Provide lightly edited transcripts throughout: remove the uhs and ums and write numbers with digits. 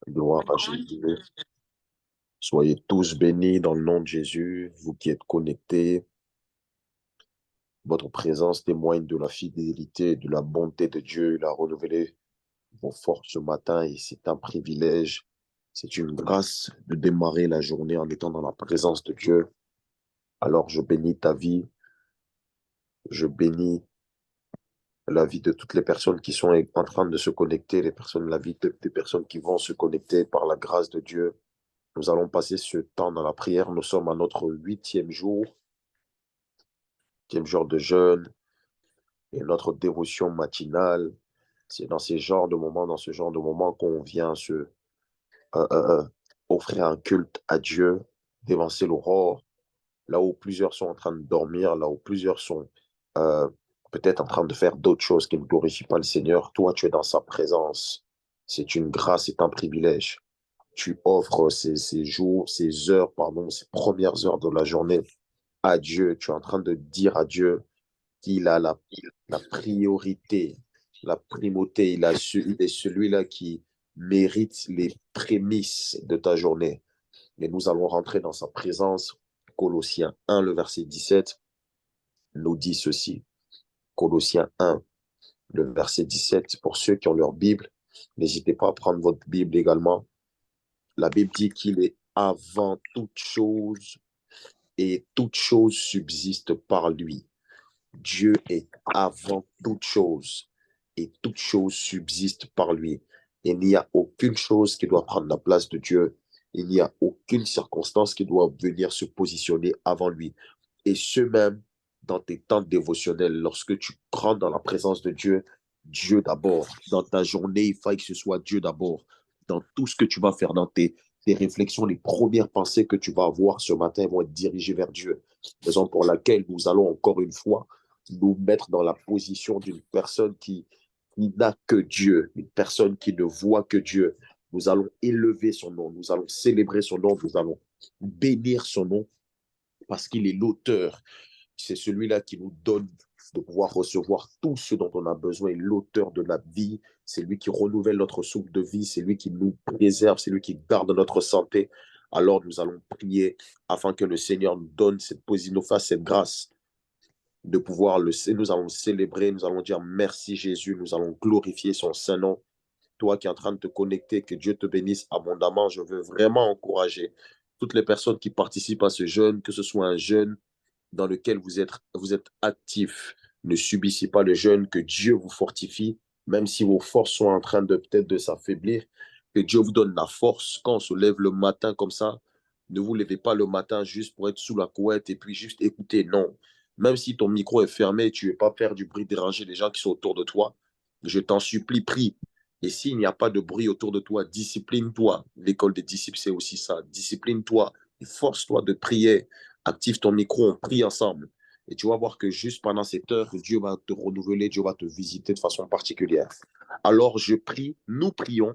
Gloire à Jésus. Soyez tous bénis dans le nom de Jésus, vous qui êtes connectés. Votre présence témoigne de la fidélité et de la bonté de Dieu. Il a renouvelé vos forces ce matin et c'est un privilège. C'est une grâce de démarrer la journée en étant dans la présence de Dieu. Alors je bénis ta vie, je bénis la vie de toutes les personnes qui sont en train de se connecter, la vie des personnes qui vont se connecter par la grâce de Dieu. Nous allons passer ce temps dans la prière. Nous sommes à notre huitième jour de jeûne et notre dévotion matinale. C'est dans dans ce genre de moments qu'on vient offrir un culte à Dieu, dévancer l'aurore, là où plusieurs sont en train de dormir, là où plusieurs sont euh, peut-être en train de faire d'autres choses qui ne glorifient pas le Seigneur. Toi, tu es dans sa présence. C'est une grâce, c'est un privilège. Tu offres ces heures, pardon, ces premières heures de la journée à Dieu. Tu es en train de dire à Dieu qu'il a la priorité, la primauté. Il est celui-là qui mérite les prémices de ta journée. Et nous allons rentrer dans sa présence. Colossiens 1, le verset 17, nous dit ceci. Colossiens 1, le verset 17. Pour ceux qui ont leur Bible, n'hésitez pas à prendre votre Bible également. La Bible dit qu'il est avant toute chose et toute chose subsiste par lui. Dieu est avant toute chose et toute chose subsiste par lui. Il n'y a aucune chose qui doit prendre la place de Dieu. Il n'y a aucune circonstance qui doit venir se positionner avant lui. Et ce même dans tes temps dévotionnels, lorsque tu rentres dans la présence de Dieu, Dieu d'abord. Dans ta journée, il faut que ce soit Dieu d'abord. Dans tout ce que tu vas faire, dans tes réflexions, les premières pensées que tu vas avoir ce matin vont être dirigées vers Dieu. Raison pour laquelle nous allons encore une fois nous mettre dans la position d'une personne qui n'a que Dieu, une personne qui ne voit que Dieu. Nous allons élever son nom, nous allons célébrer son nom, nous allons bénir son nom parce qu'il est l'auteur. C'est celui-là qui nous donne de pouvoir recevoir tout ce dont on a besoin. Et l'auteur de la vie, c'est lui qui renouvelle notre souffle de vie, c'est lui qui nous préserve, c'est lui qui garde notre santé. Alors nous allons prier afin que le Seigneur nous donne nous fasse cette grâce de pouvoir nous allons célébrer, nous allons dire merci Jésus, nous allons glorifier son saint nom. Toi qui es en train de te connecter, que Dieu te bénisse abondamment. Je veux vraiment encourager toutes les personnes qui participent à ce jeûne, que ce soit un jeûne dans lequel vous êtes actif. Ne subissez pas le jeûne, que Dieu vous fortifie, même si vos forces sont en train de peut-être de s'affaiblir, que Dieu vous donne la force quand on se lève le matin comme ça. Ne vous levez pas le matin juste pour être sous la couette et puis juste écouter. Non. Même si ton micro est fermé, tu ne veux pas faire du bruit, déranger les gens qui sont autour de toi. Je t'en supplie, prie. Et s'il n'y a pas de bruit autour de toi, discipline-toi. L'école des disciples, c'est aussi ça. Discipline-toi et force-toi de prier. Active ton micro, on prie ensemble. Et tu vas voir que juste pendant cette heure, Dieu va te renouveler, Dieu va te visiter de façon particulière. Alors je prie, nous prions,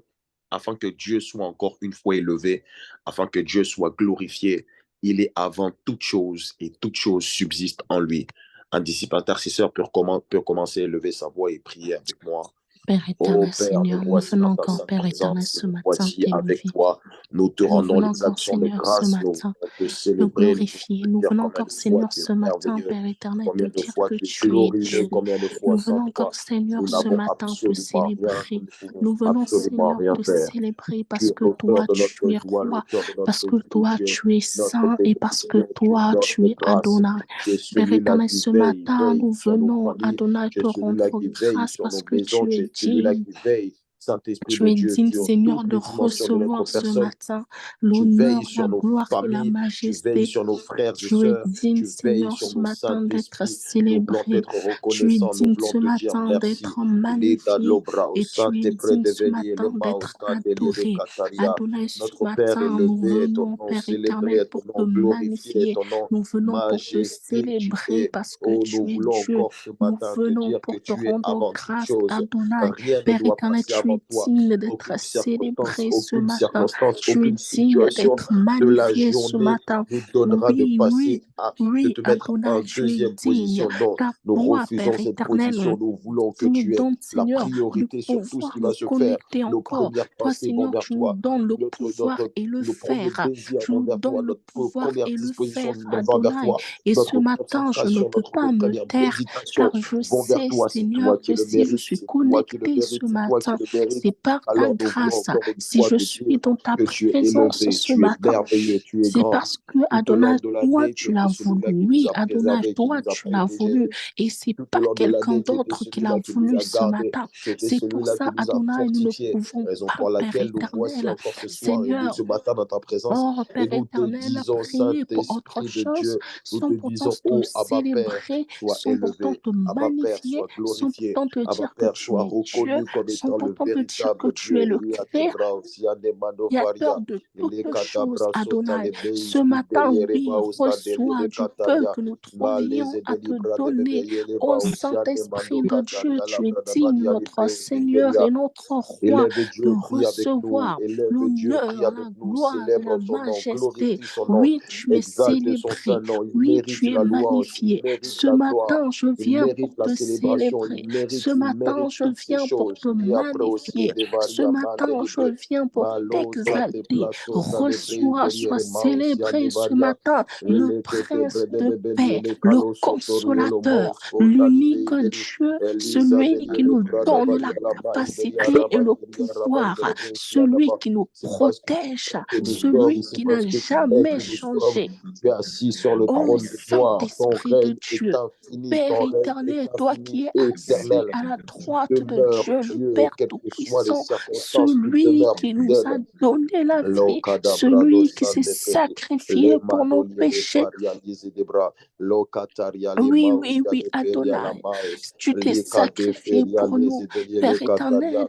afin que Dieu soit encore une fois élevé, afin que Dieu soit glorifié. Il est avant toute chose et toute chose subsiste en lui. Un disciple intercesseur peut commencer à élever sa voix et prier avec moi. Père Oh éternel, Père, nous Seigneur, nous voici venons dans ta encore, sainte Père éternel, présence, ce nous matin voici avec t'élever. toi. Nous te Nous rendons venons les encore, actions de Seigneur, ce grâce, nous matin voulons te te célébrer, nous voulons glorifier. te Nous dire venons combien encore, de fois Seigneur, tu es ce matin, merveilleux, Père éternel, te combien de dire fois que tu es tu es glorieux, Dieu. combien de fois Nous sans venons toi, encore, Seigneur, nous ce n'avons matin te absolument rien, nous célébrer. ne pouvons Nous venons, absolument Seigneur, rien te faire. célébrer Tu parce es que l'auteur toi, de notre tu es joie, roi, l'auteur de parce notre que vie, toi, tu es tu es notre saint et parce que bénédicteur, tu es toi, tu notre es grâce, Adonai. tu es Père celui-là éternel, qui ce matin, veille nous sur nos venons, familles, Adonai, tu te es celui-là rendre qui veille grâce sur nos parce que maisons, tu tu es es celui-là digne. qui veille, Saint-Esprit Tu de es Dieu, digne, sur Seigneur, toutes de les dimensions de notre recevoir ce personne. matin Tu veilles l'honneur, la sur nos gloire et la familles, tu veilles majesté. sur nos frères et Tu es sœurs, digne, tu veilles Seigneur, sur ce nos matin d'être Saint-Esprit. Nous voulons célébré. être Tu es reconnaissants, nous digne voulons ce te dire matin merci. d'être Leda magnifié. lobra o Et tu es sante digne ce predeveli le matin d'être mausta delie de adoré. Cataria. Adonai, ce Notre Père matin, nous élevé est ton venons, nom, Père célébré éternel, est ton pour te nom, glorifié est magnifier. ton nom, Nous venons pour te majesté tu célébrer es. parce que Oh, nous tu es voulons Dieu. encore ce Nous matin te venons dire que pour te tu es rendre avant toute grâce, chose. Adonai. Rien ne Père doit éternel, passer tu devant toi. digne d'être célébré ce matin. Tu es digne d'être magnifié ce matin. nous donnera de Oui, passer de oui, te mettre en Adonai, tu es deuxième digne. position. Non, Ta nous voix, refusons Père cette éternel, position. Nous voulons que tu nous tu aies donnes, la Seigneur, le priorité sur tout ce pouvoir qui nous va se faire. connecter Nos encore. premières Toi, pensées vont Seigneur, vers tu nous toi. donnes le pouvoir et le Le premier faire. désir Tu va nous vers toi. donnes le Notre pouvoir première et le disposition faire, va vers Adonai. toi. Et ce Notre matin, je ne concentration, peux notre pas me première taire, méditation car je vont vers sais, toi. C'est Seigneur, toi qui que le si je mérites. suis C'est toi qui le connecté mérites. ce C'est toi qui matin, le mérites. c'est par ta Alors nous voulons grâce. encore une Si fois je te suis dire dans ta que tu es présence élevé, ce tu es matin, merveilleux, tu es c'est grand. parce que, Tout au long Adonai, de toi, l'année, tu tu étais l'as voulu. celui-là qui nous Oui, a Adonai, préservés, qui toi, nous a tu l'as protégés. voulu. Et c'est Tout au pas long de quelqu'un l'année, tu étais d'autre qui l'a celui-là qui nous voulu a ce gardés. matin. Tu étais C'est pour celui-là qui ça, nous a Adonai, nous ne fortifiés. pouvons Raison pas, pour Père laquelle nous voici éternel, encore ce soir et nous Seigneur, ce matin dans ta présence. oh, Et Père nous te éternel, disons, prier pour autre Saint-Esprit de chose, Dieu, nous te sans pourtant disons, te ô Abba Père, célébrer, sois sans pourtant élevé. te Abba Père, magnifier, sois sans glorifié. pourtant te Abba dire que Père, tu sois es Dieu, reconnu comme sans étant le pourtant te dire que véritable tu es Dieu. le Liatebra, Osiane créateur Mandovaria, de les toutes choses, Katabra Adonai. Ce Sotalebeis, matin, oui, Kiteriereba, Ostadele reçois de du peu Kataria. que nous Malese trouvions de à te libra de donner. Bebeyeleba, Ô Osiane Saint-Esprit Mando de Dieu, Kataria, tu es Labra digne, Badia notre Libre, Seigneur et notre Roi, Élève de Dieu, prie avec nous. recevoir Élève Dieu, prie l'honneur, avec la nous. gloire et la Célèbre son nom, majesté. glorifie son nom, Oui, tu es exalte son célébré. saint nom. Il Oui, mérite tu es la louange, il magnifié. mérite Ce la gloire, matin, je il viens pour mérite la te célébration, célébrer. Ce il matin, mérite je toutes ces viens pour choses. te Lia proske magnifier. de Ce varia matin, je mandelibre. viens pour Malo zate t'exalter. plaso salebre Reçois, sois deriere mausia de célébré ce varia. matin le Ele que te Prince brede de bebelie paix, le le calo sotoriolo consolateur, mosco l'unique taliberi. Dieu, Elisa de celui qui nous brada donne la baria la manderia capacité et le rabanderia pouvoir, rabandelebre celui qui nous c'est parce que protège, nous sommes, celui c'est qui n'a parce que tu es jamais que nous sommes. changé. Tu es assis sur le Oh trône de gloire. Ton Saint-Esprit de règne est Dieu, infini. Père Ton règne est éternel, toi infini qui es et assis éternel. à la Tu droite de demeures Dieu, le Dieu, Père quelles que soient les Tout-Puissant, circonstances, tu celui demeures qui nous a fidèle. donné la vie, Lokadabrado celui qui s'est sandekete. sacrifié Le pour nos mandolie de péchés. faria lise de bras. Lokataria le Oui, maus oui, ya oui, de feria la Adonai, maus. tu t'es Likate sacrifié feria pour nous, lise de le Père kataria. éternel.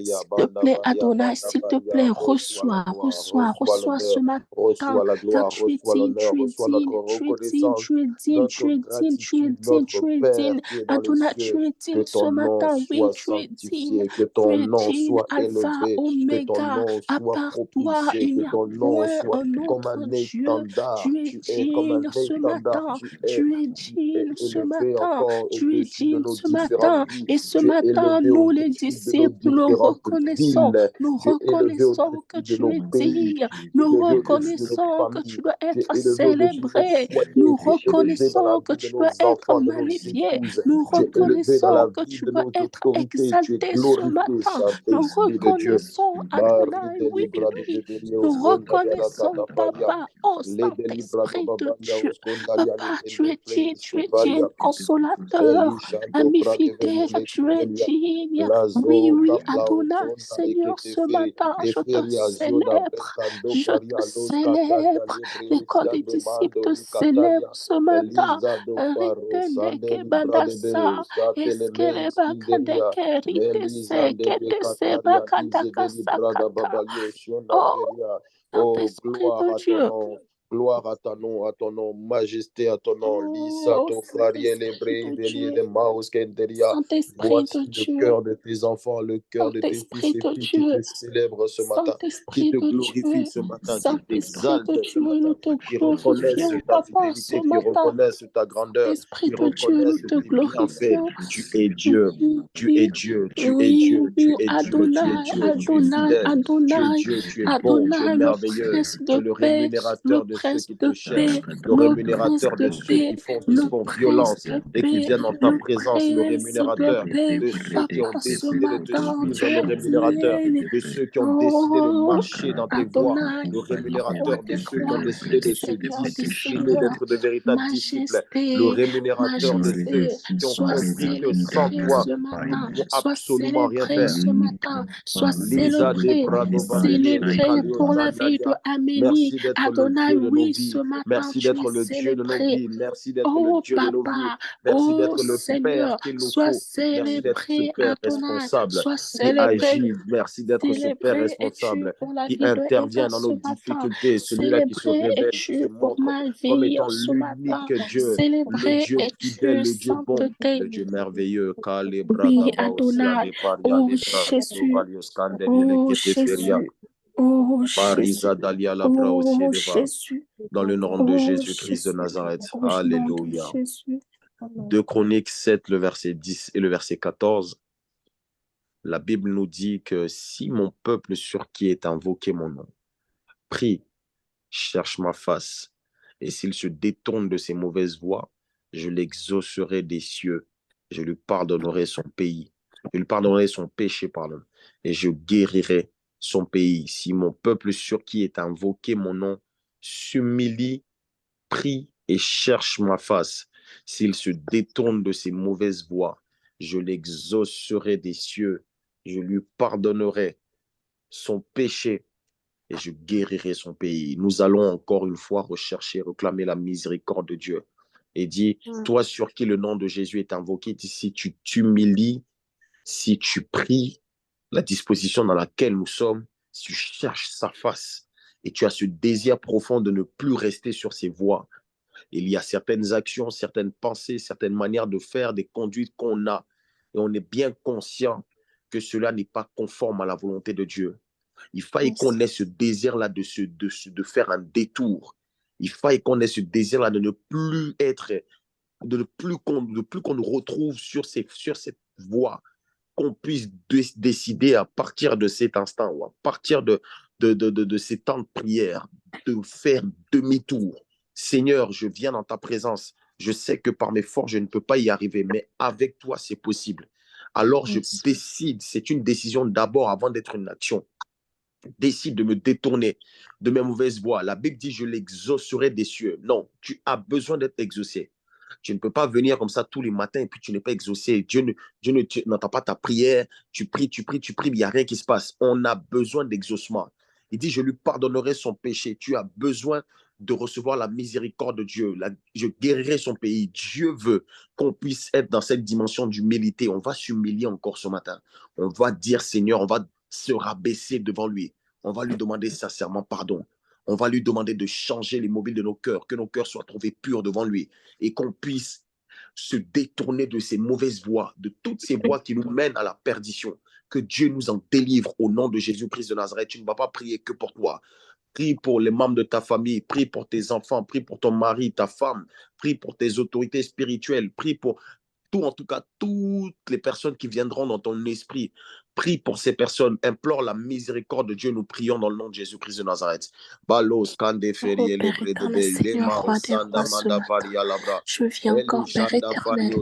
S'il te plaît, Adonai, s'il te plaît, Reçois la gloire, reçois reçois ce l'honneur, matin. reçois la Car gloire, tu es reçois digne, l'honneur, tu es reçois notre digne, tu es digne, reconnaissance, tu es digne, tu notre es digne, tu es gratitude, digne, tu notre es Père digne. qui est dans les Adonai, tu cieux. es Que digne ce ton nom matin, oui, soit tu es digne. sanctifié, que Tu ton es nom digne, soit Alpha, élevé, que ton Oméga. nom À soit part toi, propulsé, il que n'y a ton nom point soit un comme autre un Dieu. étendard. Tu es Tu es comme un digne ce étendard, matin. Tu es digne ce élevé matin. encore Tu es au-dessus de digne nos ce différentes matin. vies. Et ce Tu es matin, élevé nous les au-dessus de nos disciples, nous différentes reconnaissons, villes. nous Tu es élevé reconnaissons que au-dessus de tu nos es pays. digne. Tu es Nous élevé au-dessus de nos reconnaissons que tu familles. dois Tu es être élevé au-dessus de nos célébré. foyers. Nous Tu es élevé dans la reconnaissons que vie de tu dois nos être enfants, de nos magnifié. épouses. Nous Tu es élevé dans la reconnaissons que vie tu de dois nos être autorités. Tu es exalté ce glorifié, matin. Nous Saint-Esprit de Dieu. reconnaissons Marie Adonai, de oui, Libra de oui. Bebelia Nous Osconda Yala reconnaissons Catabaria. Papa, ô Les de Libra de Saint-Esprit de Babalia Dieu. Osconda Yali Papa, tu Belle es digne, Place tu es Varia. digne, consolateur, Elishando ami fidèle, Pradeveli tu es Lekipelia. digne. Oui, Lazo oui, Caplao Adonai, Zonda Seigneur, ce Eketeferi. matin, je te Eferia Zioda célèbre, Brecando je te Faria Los Cataria célèbre. Libre L'école des Usiande disciples Mando te Licataria. célèbre ce matin. Elisa do Faro Ritene Sande que Libra de badasa, Behusa eskele Telemes bakande Kinderia. ke rite Melisa se, de kete se Becataria bakanda Dize de Librada kasakata. Babalio Shionda Oh, Feria. Oh, Saint-Esprit gloire de à ton Dieu. nom. Gloire à ton nom, majesté à ton nom, Lisa, Oh, ton frarier, les Saint-Esprit bris, de bélier, Dieu. les maus, kenteria. Saint-Esprit de Voici le Dieu. cœur de tes enfants, le cœur de tes fils Saint-Esprit et de filles qui Dieu. te célèbrent ce matin, qui Saint-Esprit te de glorifient Dieu. ce matin, qui Saint-Esprit de t'exaltent ce Dieu, nous matin, te qui reconnaissent glorifions, ta Papa, ce fidélité, qui matin. reconnaissent ta grandeur, Esprit qui de Dieu, nous reconnaissent te tes bienfaits. glorifions. Tu es Dieu, Oui, tu es oui, Dieu, tu es oui, Dieu, tu oui, es Dieu, tu es Adonai, Dieu, tu es Adonai, fidèle, tu es Adonai, Dieu, tu es bon, tu es Adonai, le merveilleux, prince tu de es le paix, le rémunérateur de ceux prince qui de te cherchent, paix, le le prince rémunérateur de de ceux paix, qui le font prince violence de et qui paix, viennent en ta le présence, le prince de rémunérateur paix. de ceux qui ont Papa, ce décidé de te matin, suivre, tu le es rémunérateur digne. de ceux qui ont décidé de Oh, marcher dans tes voies, Adonai, le roi rémunérateur de des ceux qui ont rois, décidé de se Seigneur des discipliner, seigneurs, d'être de véritables disciples, le majesté, rémunérateur de ceux majesté, qui ont sois compris que sans célébré toi, ce ils ne matin, pourront sois absolument rien célébré faire. ce matin, sois Lisa de célébré, Pradova de célébré Kalio pour la vie de Sandaria. Amélie. Merci d'être le Adonai, Dieu de nos Oui, vies. ce matin, Merci tu es d'être le Dieu de nos célébré. vies. Merci d'être le Oh Dieu de nos vies. Papa, Merci oh d'être le Père Seigneur, qu'il nous sois faut. Merci d'être ce célébré Père Adonai, responsable sois qui célébré. agit. Merci d'être ce Père Célébré es-tu responsable pour la qui vie de intervient Eva dans ce nos matin. difficultés, celui-là qui se Célébré révèle, qui se es-tu pour montre ma comme vie étant ce matin. l'unique Dieu, le Célébré Dieu fidèle, es-tu le Dieu bon, sainteté. le Dieu merveilleux. Oui, Adonai. Oh Jésus. Oh Jésus. Oh Marisa Jésus. Dalia Labra Oh Osiedeva. Jésus. Dans le nom de Oh Jésus-Christ de Jésus. Nazareth. Au nom de Alléluia. Jésus. 2 Chroniques 7, le verset 10 et le verset 14. La Bible nous dit que si mon peuple sur qui est invoqué mon nom prie, cherche ma face, et s'il se détourne de ses mauvaises voies, je l'exaucerai des cieux, je lui pardonnerai son pays, je lui pardonnerai son péché, pardon, et je guérirai son pays. Si mon peuple sur qui est invoqué mon nom s'humilie, prie et cherche ma face, s'il se détourne de ses mauvaises voies, je l'exaucerai des cieux, je lui pardonnerai son péché et je guérirai son pays. Nous allons encore une fois rechercher, réclamer la miséricorde de Dieu. Et dit, toi sur qui le nom de Jésus est invoqué, si tu t'humilies, si tu pries, la disposition dans laquelle nous sommes, si tu cherches sa face et tu as ce désir profond de ne plus rester sur ses voies, il y a certaines actions, certaines pensées, certaines manières de faire, des conduites qu'on a, et on est bien conscient que cela n'est pas conforme à la volonté de Dieu. Il faille qu'on ait ce désir-là de faire un détour. Il faille qu'on ait ce désir-là de ne plus être, de plus qu'on nous retrouve sur cette voie, qu'on puisse décider à partir de cet instant ou à partir de ces temps de prière, de faire demi-tour. Seigneur, je viens dans ta présence. Je sais que par mes forces, je ne peux pas y arriver, mais avec toi, c'est possible. Alors, je décide, c'est une décision d'abord avant d'être une action. Décide de me détourner de mes mauvaises voies. La Bible dit, je l'exaucerai des cieux. Non, tu as besoin d'être exaucé. Tu ne peux pas venir comme ça tous les matins et puis tu n'es pas exaucé. Dieu n'entend pas ta prière. Tu pries, mais il n'y a rien qui se passe. On a besoin d'exaucement. Il dit, je lui pardonnerai son péché. Tu as besoin de recevoir la miséricorde de Dieu. Je guérirai son pays. Dieu veut qu'on puisse être dans cette dimension d'humilité. On va s'humilier encore ce matin. On va dire, Seigneur, on va se rabaisser devant lui. On va lui demander sincèrement pardon. On va lui demander de changer les mobiles de nos cœurs, que nos cœurs soient trouvés purs devant lui et qu'on puisse se détourner de ces mauvaises voies, de toutes ces voies qui nous mènent à la perdition. Que Dieu nous en délivre au nom de Jésus-Christ de Nazareth. Tu ne vas pas prier que pour toi. Prie pour les membres de ta famille, prie pour tes enfants, prie pour ton mari, ta femme, prie pour tes autorités spirituelles, prie pour tout, en tout cas, toutes les personnes qui viendront dans ton esprit. Prie pour ces personnes, implore la miséricorde de Dieu. Nous prions dans le nom de Jésus-Christ de Nazareth. Oh Père éternel, Seigneur, roi des rois, ce matin, je viens encore, Père éternel,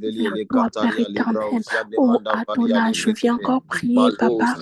venir vers toi, Père éternel. Oh Adonai, je viens encore prier, Papa,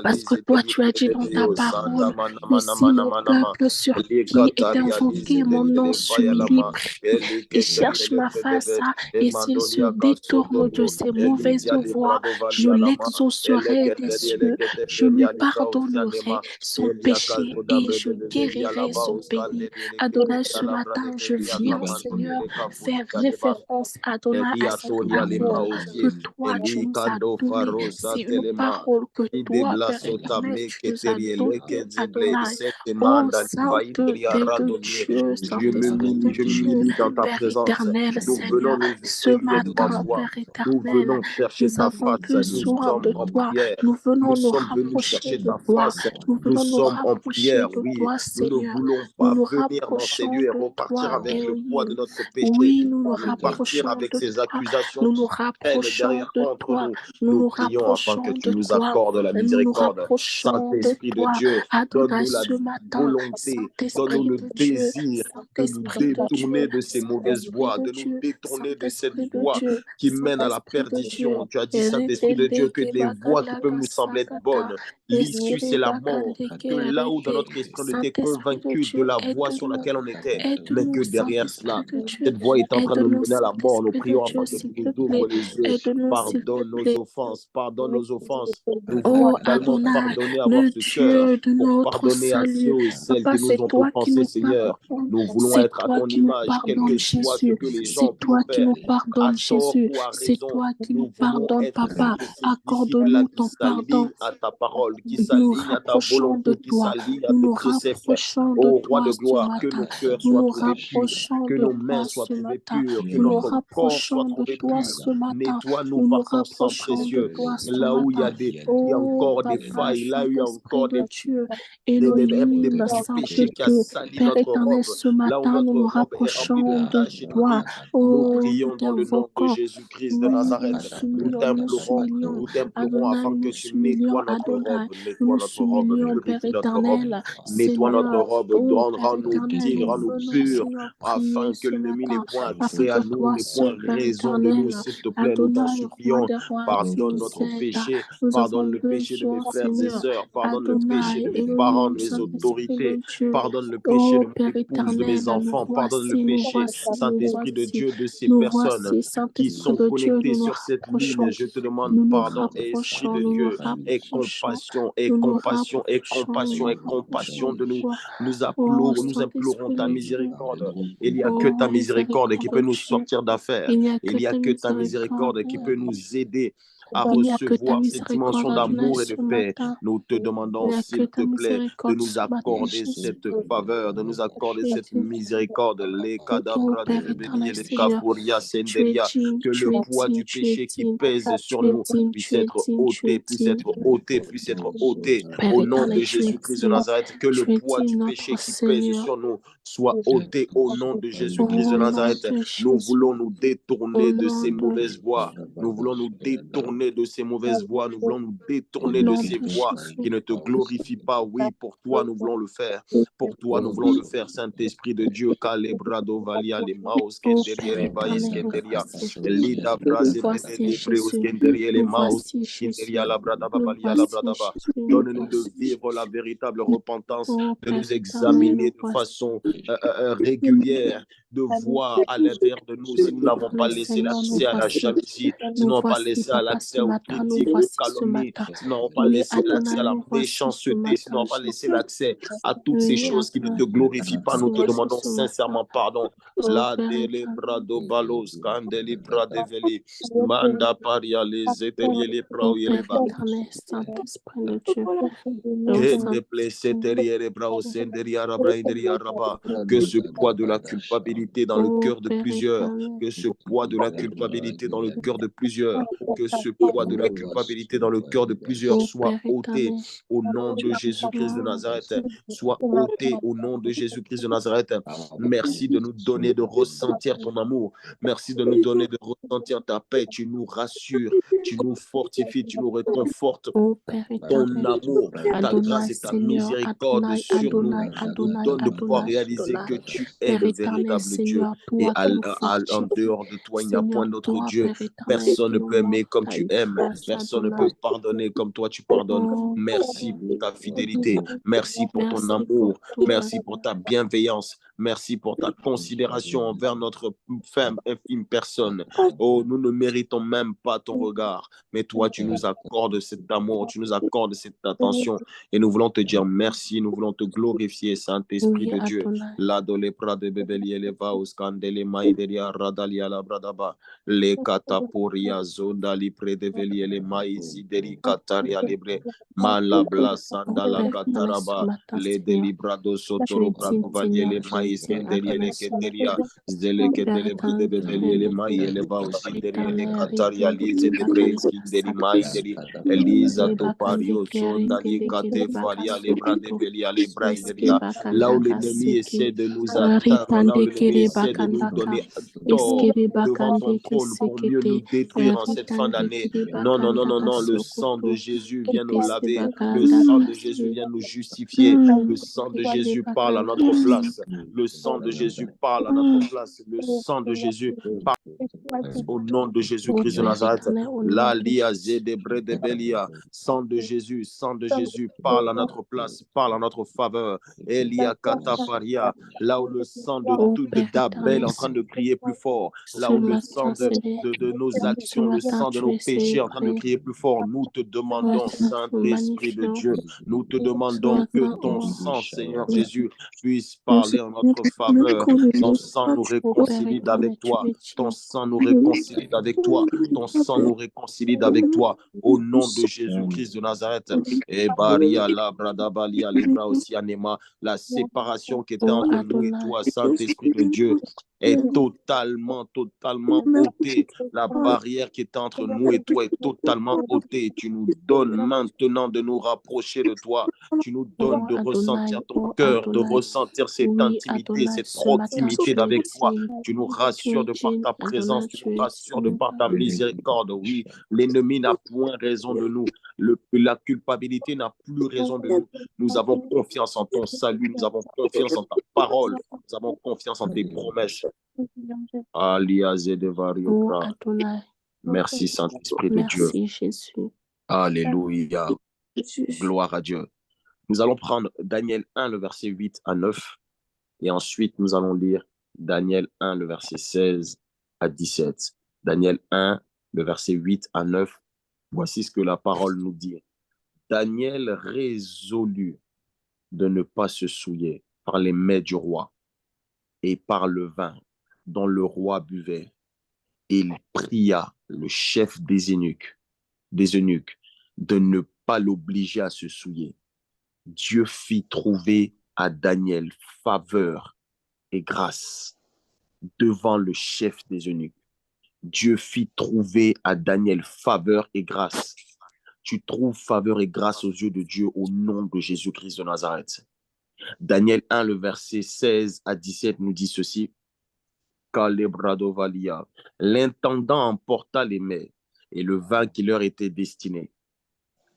parce que toi, tu as dit dans ta parole que si mon peuple sur qui est invoqué mon nom s'humilie, prie et cherche ma face, et s'il se détourne de ses mauvaises voies, je l'exaucerai des cieux, je lui pardonnerai son péché et je guérirai son pays. Adonai, ce matin, je viens, Seigneur, faire référence, Adonai, à cette parole que toi, tu nous as donnée. C'est une parole que toi, Père éternel, tu nous as donnée, Adonai. Oh, sainteté de Dieu, Saint-Esprit de Je Dieu, m'humilie dans ta Père présence. éternel, Nous venons Seigneur, nous ce écrire devant matin, toi. Père Nous éternel, venons chercher nous ta avons face. Nous besoin sommes de en toi. prière. Nous venons Nous nous sommes venus rapprocher chercher de ta toi. face. Nous Nous venons nous sommes en rapprocher prière, de oui. toi, Nous ne Seigneur. voulons Nous pas nous venir dans ces rapprochons lieux et de repartir toi, avec le poids de Elohim. notre péché. Oui, nous nous Repartir rapprochons avec de ces toi. accusations Nous nous qui traînent rapprochons derrière de contre toi. nous. Nous Nous nous prions afin que rapprochons tu de nous toi. accordes la Nous nous miséricorde. rapprochons de Saint-Esprit de toi. Dieu, Adonai, donne-nous la ce matin, volonté, donne-nous Saint-Esprit le de Dieu, désir de nous Saint-Esprit de détourner Dieu, de ces mauvaises Saint-Esprit voies, de de nous Dieu, détourner de cette Saint-Esprit de voie Dieu, qui mène à la Saint-Esprit de Dieu. perdition. Tu as dit ça Saint-Esprit de Dieu, que des voies qui peuvent nous sembler être bonnes, l'issue c'est la mort. Que là où dans notre esprit on était convaincu de la voie sur laquelle on était, mais que derrière cela, cette voie est en train de nous mener à la mort. Nous prions afin que tu nous ouvres les yeux. Pardonne nos offenses, pardonne nos offenses. Nous voulons également pardonner, avoir ce cœur pour pardonner à ceux et celles qui nous ont offensés, Seigneur. Nous voulons être à ton image, quel que soit ce que les gens peuvent faire, à tort ou à raison. Nous voulons être ces disciples-là qui s'alignent à ta parole, qui s'alignent à ta volonté, qui s'alignent à tes préceptes. Ô roi de gloire, que nos cœurs soient trouvés purs, que nos mains soient trouvées pures, que notre corps soit trouvé pur. Nettoie-nous par ton sang précieux. Là où il y a encore des failles, là où il y a encore des du péché qui a sali notre robe, là où notre robe est remplie de taches et de rides. Nous prions dans le nom de Jésus-Christ de Nazareth. Nous t'implorons afin que tu nettoies notre robe, purifie notre robe, nettoie notre robe, rends-nous dignes, rends-nous purs, afin que l'ennemi n'ait point accès à nous, n'ait point raison de nous, s'il te plaît, nous t'en supplions. Pardonne notre péché, pardonne le péché de mes frères et sœurs, pardonne le péché de mes parents, de mes autorités, pardonne le péché de mon épouse, de mes enfants, pardonne le péché, Saint-Esprit de Dieu, de ces personnes qui sont connectées sur cette ligne. Je te demande pardon, et Esprit de Dieu, et compassion, et compassion, et compassion, et compassion de nous. Nous implorons ta miséricorde. Il n'y a que ta miséricorde qui peut nous sortir d'affaires. Il n'y a que ta miséricorde qui peut nous aider à recevoir cette dimension d'amour et de paix. Nous te demandons, s'il te plaît, de nous accorder cette faveur, de nous accorder cette miséricorde. Les cadavres de Béni, les Kapuria, Senderia, que le poids du péché qui pèse sur nous puisse être ôté, puisse être ôté au nom de Jésus-Christ de Nazareth. Que le poids du péché qui pèse sur nous soit ôté au nom de Jésus-Christ de Nazareth. Nous voulons nous détourner de ces mauvaises voies. Nous voulons nous détourner de ces mauvaises voies. Nous voulons nous détourner de ces voies qui ne te glorifient pas. Oui, pour toi, nous voulons le faire. Pour toi, nous voulons le faire. Saint-Esprit de Dieu, Calebrado Valia, les Maos, Kenderia, les Baïs, Kenderia, Lida Bras, les Préos, Kenderia, les Maos, Kenderia, la Bradaba, Valia, la Bradaba. Donne-nous de vivre la véritable repentance, de nous examiner de façon régulière, de voir à l'intérieur de nous si nous n'avons pas laissé l'accès à la jalousie, si nous n'avons pas laissé l'accès aux critiques, aux calomnies, si nous n'avons pas laissé l'accès à la méchanceté, si nous n'avons pas laissé l'accès à toutes ces choses qui ne te glorifient pas. Nous te demandons sincèrement pardon. La delebrado balos, candelibra develi, manda paria les éteriers les praouireba. Que ce poids de la culpabilité dans le cœur de plusieurs, que ce poids de la culpabilité dans le cœur de plusieurs, que ce poids de la culpabilité dans le cœur de plusieurs soit ôté au nom de Jésus-Christ de Nazareth, soit ôté au nom de Jésus-Christ de Nazareth. Merci de nous donner de ressentir ton amour, merci de nous donner de ressentir ta paix. Tu nous rassures, tu nous fortifies, tu nous réconfortes. Ton amour, ta grâce et ta miséricorde sur nous nous donne de pouvoir réaliser que tu es le véritable Dieu. Et en dehors de toi, il n'y a point d'autre Dieu. Personne ne peut aimer comme tu aimes. Personne ne peut pardonner comme toi tu pardonnes. Merci pour ta fidélité. Merci pour ton amour. Merci pour ta bienveillance. Merci pour ta considération envers notre femme, infime personne. Oh, nous ne méritons même pas ton regard. Mais toi, tu nous accordes cet amour, tu nous accordes cette attention. Et nous voulons te dire merci, nous voulons te glorifier, Saint-Esprit de Dieu. La dole prade bebeli eleva uskandele maideria radalia la bradaba. Le kataporia zondali predeveli ele maizideri kataria libre. Mala blasanda la kataraba. Le delibrado sotoro braduvaniele maizideri ele keteria. Zele ketele predeveli ele mai eleva usideri ele kataria lize de breskinderi maideri. Elisa topario sondali kate faria le bradeveli ale braideria. Là où l'ennemi essaie de nous atteindre, là où l'ennemi essaie de nous donner tort devant ton trône pour mieux nous détruire en cette fin d'année, condamner. Non, non, non, non, non. Le sang de Jésus vient nous laver. Le sang de Jésus vient nous justifier. Le sang de Jésus parle à notre place. Le sang de Jésus parle à notre place. Le sang de Jésus parle au nom de Jésus-Christ de Nazareth. La lia zédebre de belia. Sang de Jésus, parle à notre place, parle à notre faveur. Elia katafaria. Là où le sang d'Abel est en train de crier plus fort. Là où le sang de nos actions, le sang de nos péchés est en train de crier plus fort. Nous te demandons, Saint-Esprit de Dieu, nous te demandons que ton sang, Seigneur Jésus, puisse parler en notre faveur. Ton sang nous réconcilie avec toi. Ton sang nous réconcilie avec toi. Ton sang nous réconcilie avec toi. Au nom de Jésus-Christ de Nazareth. Et Baria, Labradabalia, Libra aussi Anema, la séparation qui était entre nous et toi, Saint-Esprit de Dieu, est totalement ôtée. La barrière qui était entre nous et toi est totalement ôtée. Tu nous donnes maintenant de nous rapprocher de toi. Tu nous donnes de ressentir ton cœur, de ressentir cette intimité, cette proximité avec toi. Tu nous rassures de par ta présence, tu nous rassures de par ta miséricorde. Oui, l'ennemi n'a point raison de nous. La culpabilité n'a plus raison de nous. Nous avons confiance en ton salut, nous avons confiance en ta parole, nous avons confiance en tes promesses. Merci Saint-Esprit de Dieu. Jésus. Alléluia. Gloire à Dieu. Nous allons prendre Daniel 1, le verset 8 à 9. Et ensuite, nous allons lire Daniel 1, le verset 16 à 17. Daniel 1, le verset 8 à 9. Voici ce que la parole nous dit. Daniel résolut de ne pas se souiller par les mets du roi et par le vin dont le roi buvait. Il pria le chef des eunuques de ne pas l'obliger à se souiller. Dieu fit trouver à Daniel faveur et grâce devant le chef des eunuques. Dieu fit trouver à Daniel faveur et grâce. Tu trouves faveur et grâce aux yeux de Dieu au nom de Jésus-Christ de Nazareth. Daniel 1, le verset 16 à 17 nous dit ceci. L'intendant emporta les mets et le vin qui leur était destiné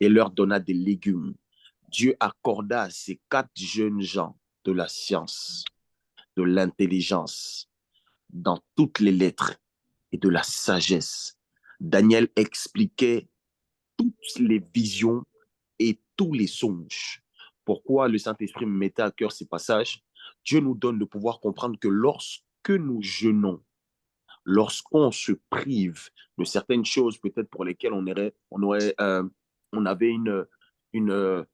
et leur donna des légumes. Dieu accorda à ces 4 jeunes gens de la science, de l'intelligence, dans toutes les lettres et de la sagesse. Daniel expliquait toutes les visions et tous les songes. Pourquoi le Saint-Esprit me mettait à cœur ces passages? Dieu nous donne de pouvoir comprendre que lorsque nous jeûnons, lorsqu'on se prive de certaines choses peut-être pour lesquelles on avait une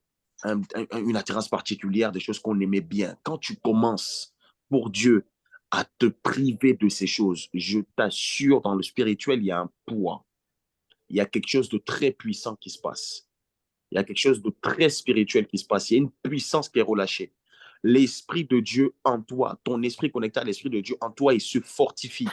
attirance particulière, des choses qu'on aimait bien. Quand tu commences pour Dieu à te priver de ces choses, je t'assure, dans le spirituel, il y a un poids. Il y a quelque chose de très puissant qui se passe. Il y a quelque chose de très spirituel qui se passe. Il y a une puissance qui est relâchée. L'Esprit de Dieu en toi, ton esprit connecté à l'Esprit de Dieu en toi, il se fortifie.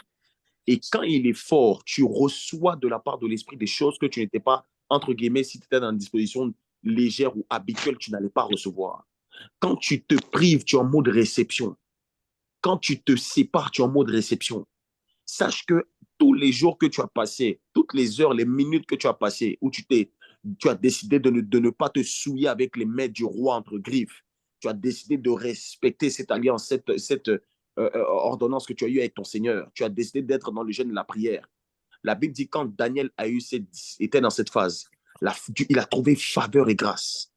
Et quand il est fort, tu reçois de la part de l'Esprit des choses que tu n'étais pas, entre guillemets, si tu étais dans une disposition légère ou habituelle, tu n'allais pas recevoir. Quand tu te prives, tu es en mode réception. Quand tu te sépares, tu es en mode réception. Sache que tous les jours que tu as passés, toutes les heures, les minutes que tu as passées, où tu as décidé de ne pas te souiller avec les mains du roi entre griffes, tu as décidé de respecter cette alliance, cette ordonnance que tu as eue avec ton Seigneur. Tu as décidé d'être dans le jeûne de la prière. La Bible dit quand Daniel était dans cette phase, il a trouvé faveur et grâce.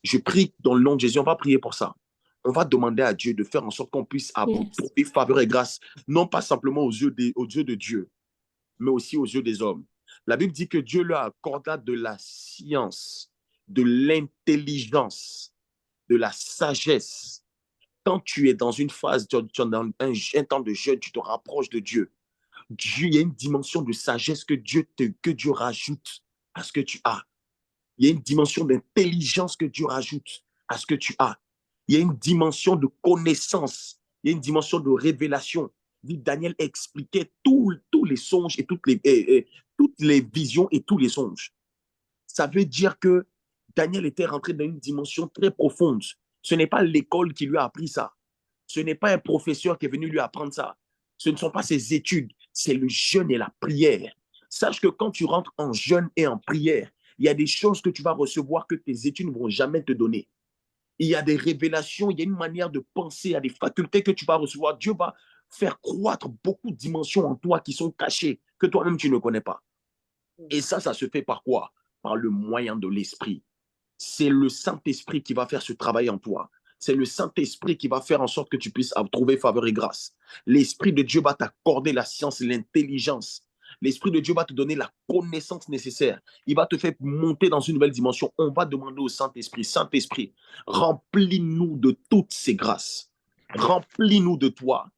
Je prie dans le nom de Jésus, on va prier pour ça. On va demander à Dieu de faire en sorte qu'on puisse trouver faveur et grâce, non pas simplement aux yeux de Dieu, mais aussi aux yeux des hommes. La Bible dit que Dieu leur accorda de la science, de l'intelligence, de la sagesse. Quand tu es dans une phase, tu es dans un temps de jeûne, tu te rapproches de Dieu. Il y a une dimension de sagesse que Dieu rajoute à ce que tu as. Il y a une dimension d'intelligence que Dieu rajoute à ce que tu as. Il y a une dimension de connaissance. Il y a une dimension de révélation. Daniel expliquait tous les songes et toutes les visions et tous les songes. Ça veut dire que Daniel était rentré dans une dimension très profonde. Ce n'est pas l'école qui lui a appris ça. Ce n'est pas un professeur qui est venu lui apprendre ça. Ce ne sont pas ses études. C'est le jeûne et la prière. Sache que quand tu rentres en jeûne et en prière, il y a des choses que tu vas recevoir que tes études ne vont jamais te donner. Il y a des révélations, il y a une manière de penser, il y a des facultés que tu vas recevoir. Dieu va faire croître beaucoup de dimensions en toi qui sont cachées, que toi-même tu ne connais pas. Et ça se fait par quoi? Par le moyen de l'esprit. C'est le Saint-Esprit qui va faire ce travail en toi. C'est le Saint-Esprit qui va faire en sorte que tu puisses trouver faveur et grâce. L'Esprit de Dieu va t'accorder la science et l'intelligence. L'Esprit de Dieu va te donner la connaissance nécessaire. Il va te faire monter dans une nouvelle dimension. On va demander au Saint-Esprit, Saint-Esprit, remplis-nous de toutes ces grâces. Remplis-nous de toi.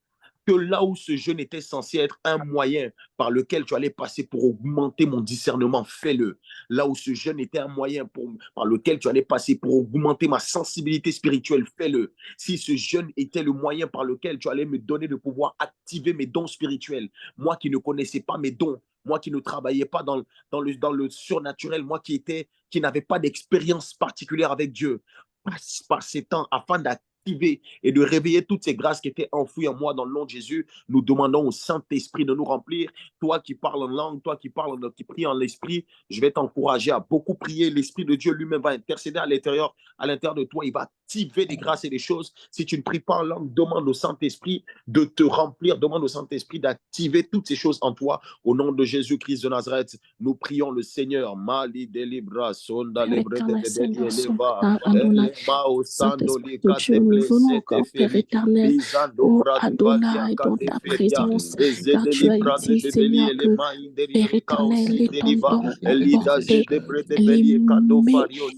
Que là où ce jeûne était censé être un moyen par lequel tu allais passer pour augmenter mon discernement, fais-le. Là où ce jeûne était un moyen par lequel tu allais passer pour augmenter ma sensibilité spirituelle, fais-le. Si ce jeûne était le moyen par lequel tu allais me donner de pouvoir activer mes dons spirituels, moi qui ne connaissais pas mes dons, moi qui ne travaillais pas dans le surnaturel, moi qui n'avais pas d'expérience particulière avec Dieu, passe par ces temps afin d'activer et de réveiller toutes ces grâces qui étaient enfouies en moi dans le nom de Jésus. Nous demandons au Saint-Esprit de nous remplir. Toi qui parles en langue, toi qui pries en l'esprit, je vais t'encourager à beaucoup prier. L'Esprit de Dieu lui-même va intercéder à l'intérieur de toi. Il va activer des grâces et des choses. Si tu ne pries pas en langue, demande au Saint-Esprit de te remplir. Demande au Saint-Esprit d'activer toutes ces choses en toi. Au nom de Jésus-Christ de Nazareth, nous prions le Seigneur. Mali delibra sonda lebre de nous venons encore, Père éternel, oh Adonai, dans ta présence, car tu as dit, Seigneur, que Père éternel, les tendons ont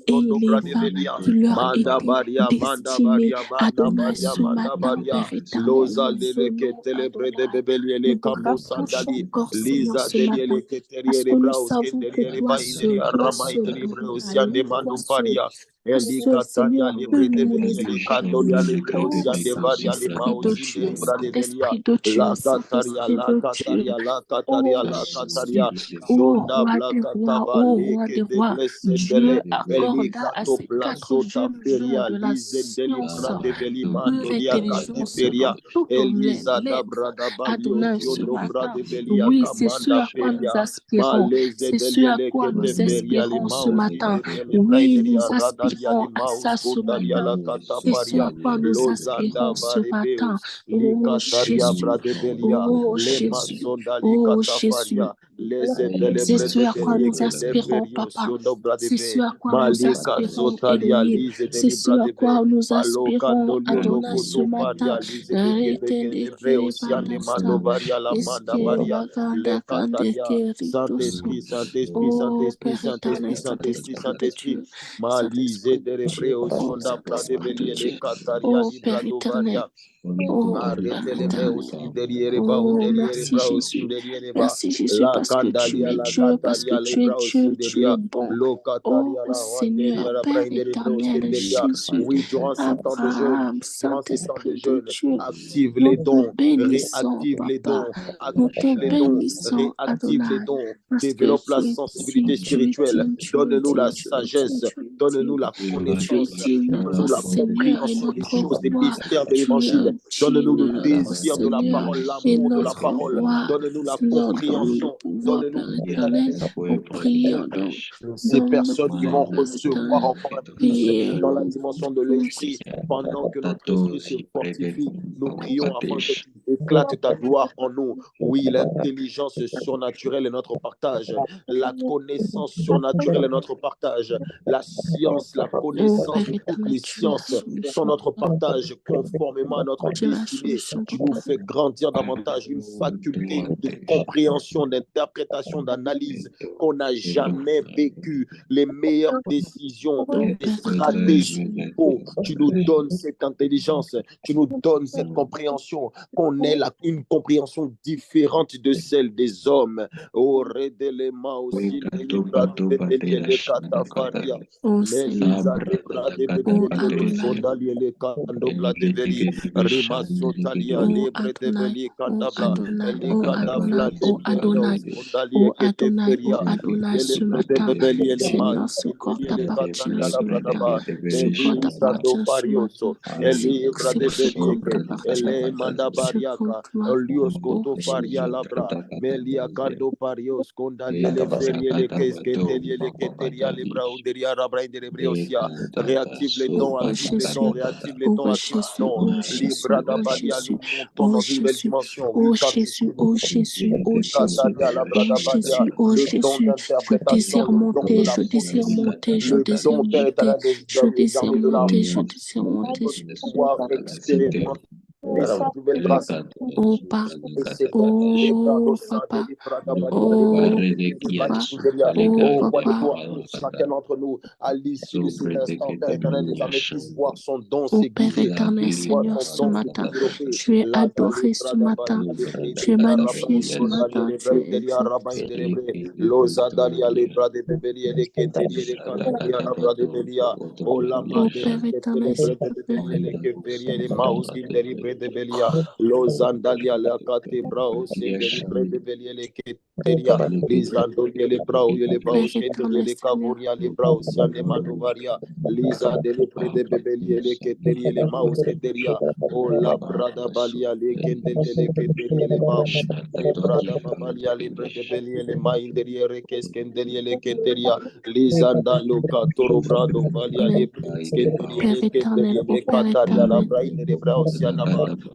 porté les mets et les vins qui leur étaient destinés. Adonai, ce matin, Père éternel, nous rapprochons encore, Seigneur, ce matin, parce que nous savons que toi seul dois se glorifier, toi seul. Ce Seigneur peut nous accomplir. Oh, Saint-Esprit de Dieu, Saint-Esprit de Dieu, Saint-Esprit de Dieu. Oh Jésus, oh roi des rois, oh roi des rois, Dieu accorda à ces 4 jeunes gens de la science de l'intelligence dans toutes les lettres. Adonai, ce matin, oui, c'est ce à quoi nous aspirons, c'est ce à quoi nous espérons ce matin. Oui, nous aspirons à ça ce matin. C'est ce à quoi nous aspirons ce matin. Oh Jésus, oh Jésus, oh Jésus. C'est ce à quoi nous aspirons, Papa. C'est ce à quoi nous aspirons, Elohim. C'est ce à quoi nous aspirons, Adonai, ce matin. Oh Père éternel, Saint-Esprit de Dieu. Saint-Esprit de Dieu. Oh Saint-Esprit de Dieu. Oh Père éternel. Oh, merci Jésus. Merci Jésus parce que tu es Dieu, parce que tu es Dieu, tu es bon. Oh Seigneur, Père éternel, Jésus, Abraham, Saint-Esprit de Dieu, nous te bénissons, Papa. Nous te bénissons, Adonai. Développe la sensibilité spirituelle. Donne-nous la sagesse. Donne-nous la connaissance. Donne-nous la compréhension des choses, des mystères de l'évangile. Donne-nous le désir de la parole, l'amour de la parole. Donne-nous la compréhension. Donne-nous ces personnes qui vont recevoir encore un plus dans la dimension de l'esprit. Pendant que notre esprit se fortifie, nous prions afin que tu éclates ta gloire en nous. Oui, l'intelligence surnaturelle est notre partage. La connaissance surnaturelle est notre partage. La science, la connaissance de toutes les sciences sont notre partage conformément à notre destinée. Tu nous fais grandir davantage une faculté de compréhension, d'interprétation, d'analyse qu'on n'a jamais vécu. Les meilleures décisions, les stratégies. Oh, tu nous donnes cette intelligence, tu nous donnes cette compréhension, qu'on ait une compréhension différente de celle des hommes. Oh, redéléma aussi Adonai, ce matin, Seigneur, secours ta partie ce matin, secours ta partie ce matin, Pariaka, Lios Koto Paria Labra, Melia Kando Parios, Condaliele Feriele Keskendeliele Keteria Libra Uderia Rabra de Lebreosia, réactive les dons, active les dons, réactive les dons, active les dons, Libra d'Abalia, nous montons dans une nouvelle dimension. Oh Jésus, oh Jésus, oh Jésus, oh Jésus, oh Jésus, je désire monter, je désire monter, je désire monter, je désire monter, je désire monter, pouvoir expérimenter cette nouvelle grâce. Oh Papa, oh Papa, oh Papa, chacun d'entre nous, à l'issue de cet instant, Père éternel, désormais puisse voir son don oh Père éternel, Seigneur, ce matin, tu es adoré ce matin, tu es magnifié ce matin, tu es exalté. Oh Père éternel, s'il te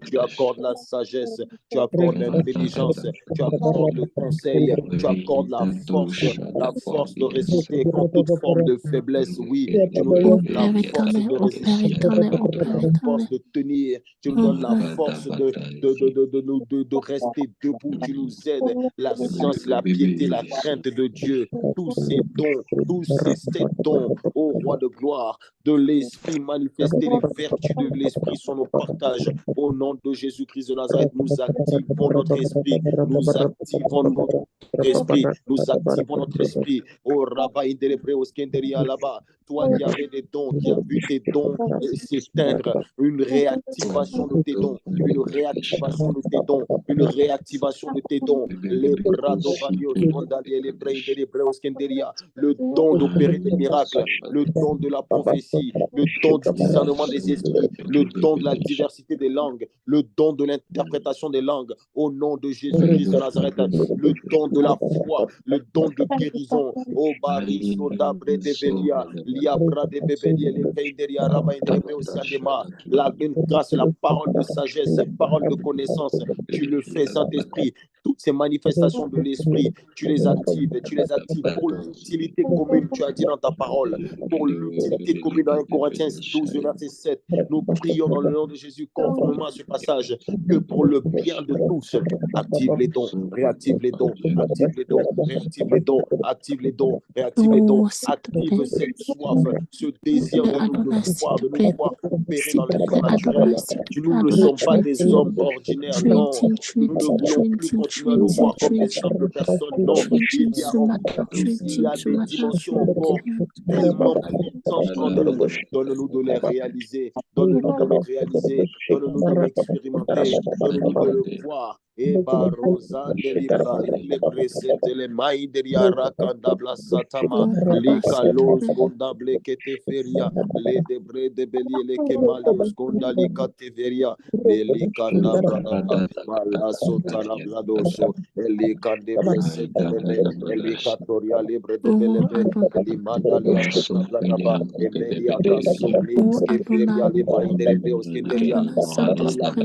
tu accordes la sagesse, tu accordes l'intelligence, tu accordes le conseil, tu accordes la force de résister contre toute forme de faiblesse. Oui, tu nous donnes la force de résister, la force de tenir, tu nous donnes la force de rester debout, tu nous aides, la science, la piété, la crainte de Dieu, tous ces dons, ô roi de gloire, de l'esprit manifester les vertus de l'esprit sont nos partages. Au nom de Jésus-Christ de Nazareth, nous activons notre esprit, nous activons notre esprit. Oh Rabbi Indelebreo Skenderia là-bas, toi qui avais des dons, qui as vu tes dons s'éteindre, une réactivation de tes dons, une réactivation de tes dons, une réactivation de tes dons. Les bras d'Ovalios, les Indelebreo Skenderia, le don d'opérer des miracles, le don de la prophétie, le don du discernement des esprits, le don de la diversité des langues, le don de l'interprétation des langues, au nom de Jésus-Christ de Nazareth, le don de la foi, le don de guérison, au Bari, Sodabre de Velia, Liabra de Bebelia, les Peinderia, Rabba Indrebe, Osiandema, la grâce, la parole de sagesse, parole de connaissance, tu le fais, Saint-Esprit. Toutes ces manifestations de l'esprit, tu les actives pour l'utilité commune, tu as dit dans ta parole, pour l'utilité commune dans 1 Corinthiens 12, verset 7. Nous prions dans le nom de Jésus, conformément à ce passage, que pour le bien de tous, active les dons, réactive les dons, active les dons, réactive les dons, active les dons, réactive les dons, active cette soif, ce désir de nous voir opérer dans le surnaturel. Nous ne sommes pas des hommes ordinaires, non. Nous ne voulons plus continuer à nous voir comme des simples personnes, non. Il y a des dimensions encore tellement puissantes en nous. Donne-nous de les réaliser, donne-nous de les réaliser, donne-nous de l'expérimenter, donne-nous de le voir. Et Barosa de Libra, les précèdes, les mailles de Yarakanda Blasatama, les Kalos Gondable Keteferia, les Debré de Bélier, les Kemalius Gondali Kateveria, les Kanda Brada, Malasota Bladoso, les Kande Blessed, les Katoria Libre de Belebe, les Mandalia Bladaba, et Melia Brasoblins, Keferia, les mailles de Lebeos Keteria,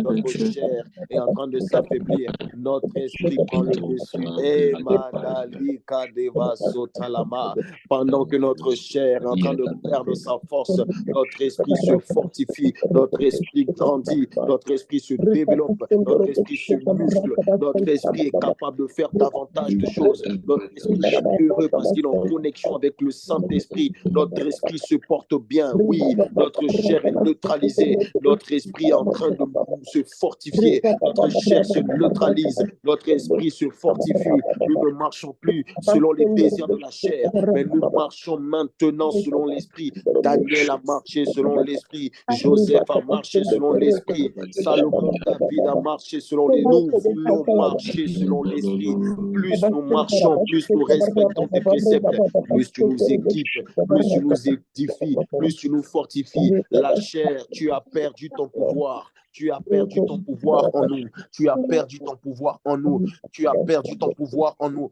notre chair est en train de s'affaiblir. Notre esprit prend le dessus. Et Madalika Deva Sotalama. Pendant que notre chair est en train de perdre sa force, notre esprit se fortifie, notre esprit grandit, notre esprit se développe, notre esprit se muscle, notre esprit est capable de faire davantage de choses. Notre esprit est heureux parce qu'il est en connexion avec le Saint-Esprit. Notre esprit se porte bien. Oui, notre chair est neutralisée. Notre esprit est en train de se fortifier. Notre chair se neutralise, notre esprit se fortifie. Nous ne marchons plus selon les désirs de la chair, mais nous marchons maintenant selon l'esprit. Daniel a marché selon l'esprit, Joseph a marché selon l'esprit, Salomon, David a marché selon l'esprit. Nous voulons marcher selon l'esprit. Plus nous marchons, plus nous respectons tes préceptes, plus tu nous équipes, plus tu nous édifies, plus tu nous fortifies. La chair, tu as perdu ton pouvoir. Tu as perdu ton pouvoir en nous. Tu as perdu ton pouvoir en nous. Tu as perdu ton pouvoir en nous.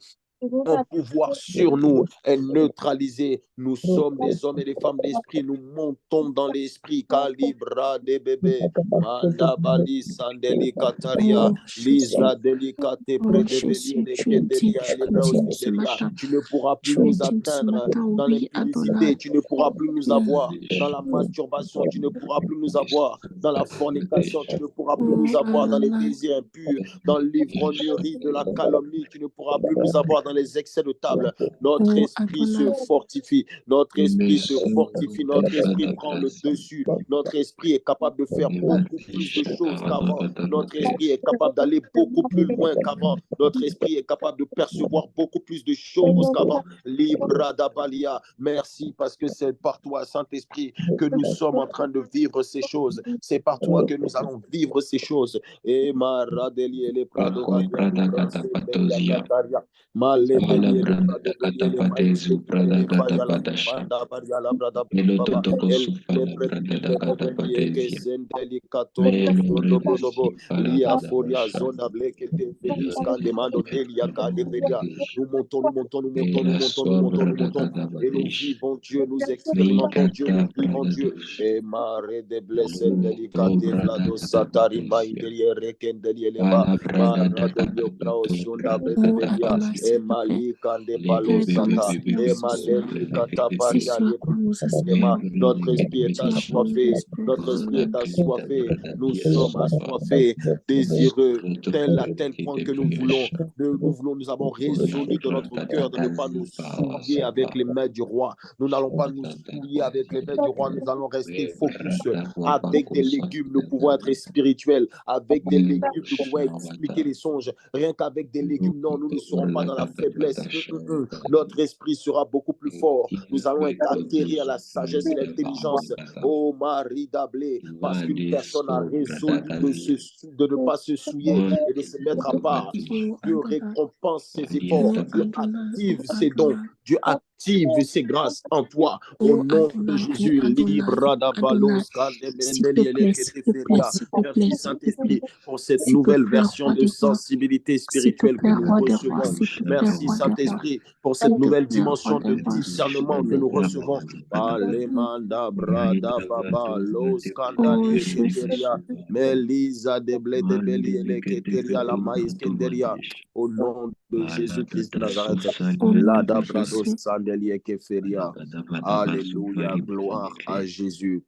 Ton pouvoir sur nous est neutralisé. Nous sommes des hommes et des femmes d'esprit. Nous montons dans l'esprit. Calibra de bébé. Mandabali Sandeli Kataria. Lisa Delicate Predebeli Lekendelia Lebraoskeria. Tu ne pourras plus nous atteindre dans l'impudicité. Tu ne pourras plus nous avoir dans la masturbation. Tu ne pourras plus nous avoir dans la fornication. Tu ne pourras plus nous avoir dans les désirs impurs, dans l'ivrognerie de la calomnie. Tu ne pourras plus nous avoir dans les excès de table. Notre esprit se fortifie. Notre esprit se fortifie. Notre esprit prend le dessus. Notre esprit est capable de faire beaucoup plus de choses qu'avant. Notre esprit est capable d'aller beaucoup plus loin qu'avant. Notre esprit est capable de percevoir beaucoup plus de choses qu'avant. Libra d'Abalia. Merci parce que c'est par toi, Saint-Esprit, que nous sommes en train de vivre ces choses. C'est par toi que nous allons vivre ces choses. Et Maradeli et les Prado nous montons, nous montons, nous montons, nous montons, nous montons, nous montons. Et nous vivons Dieu, nous expérimentons Dieu, nous vivons Dieu. Et mare de blessed delicate vlado satari maindeli rekendeli eleva mara de biokraosion da bredelia et malika de palo sata et mandeli kataparia notre esprit est assoiffé, notre esprit est assoiffé, nous sommes assoiffés, désireux, à tel point que nous avons résolu dans notre cœur de ne pas nous souiller avec les mains du roi. Nous n'allons pas nous souiller avec les mains du roi, nous allons rester focus. Avec des légumes, nous pouvons être spirituels. Avec des légumes, nous pouvons expliquer les songes. Rien qu'avec des légumes, non, nous ne serons pas dans la faiblesse. Notre esprit sera beaucoup plus fort. Nous allons acquérir la sagesse et l'intelligence. Oh, Marie d'Ablé, parce qu'une personne a résolu de ne pas se souiller et de se mettre à part. Dieu récompense ses efforts. Dieu active ses dons. Dieu active ses grâces en toi. Au nom de Jésus, libre d'Abalos, merci Saint-Esprit pour cette nouvelle version de sensibilité spirituelle que nous recevons. Merci Saint-Esprit pour cette nouvelle dimension de discernement que nous recevons. Palemanda brada baba los kandali keteria melisa de blé de beli ele keteria la maïs kenderia au nom de Jésus-Christ de Nazareth. Lada brado sandeli keferia. Alléluia, gloire à Jésus.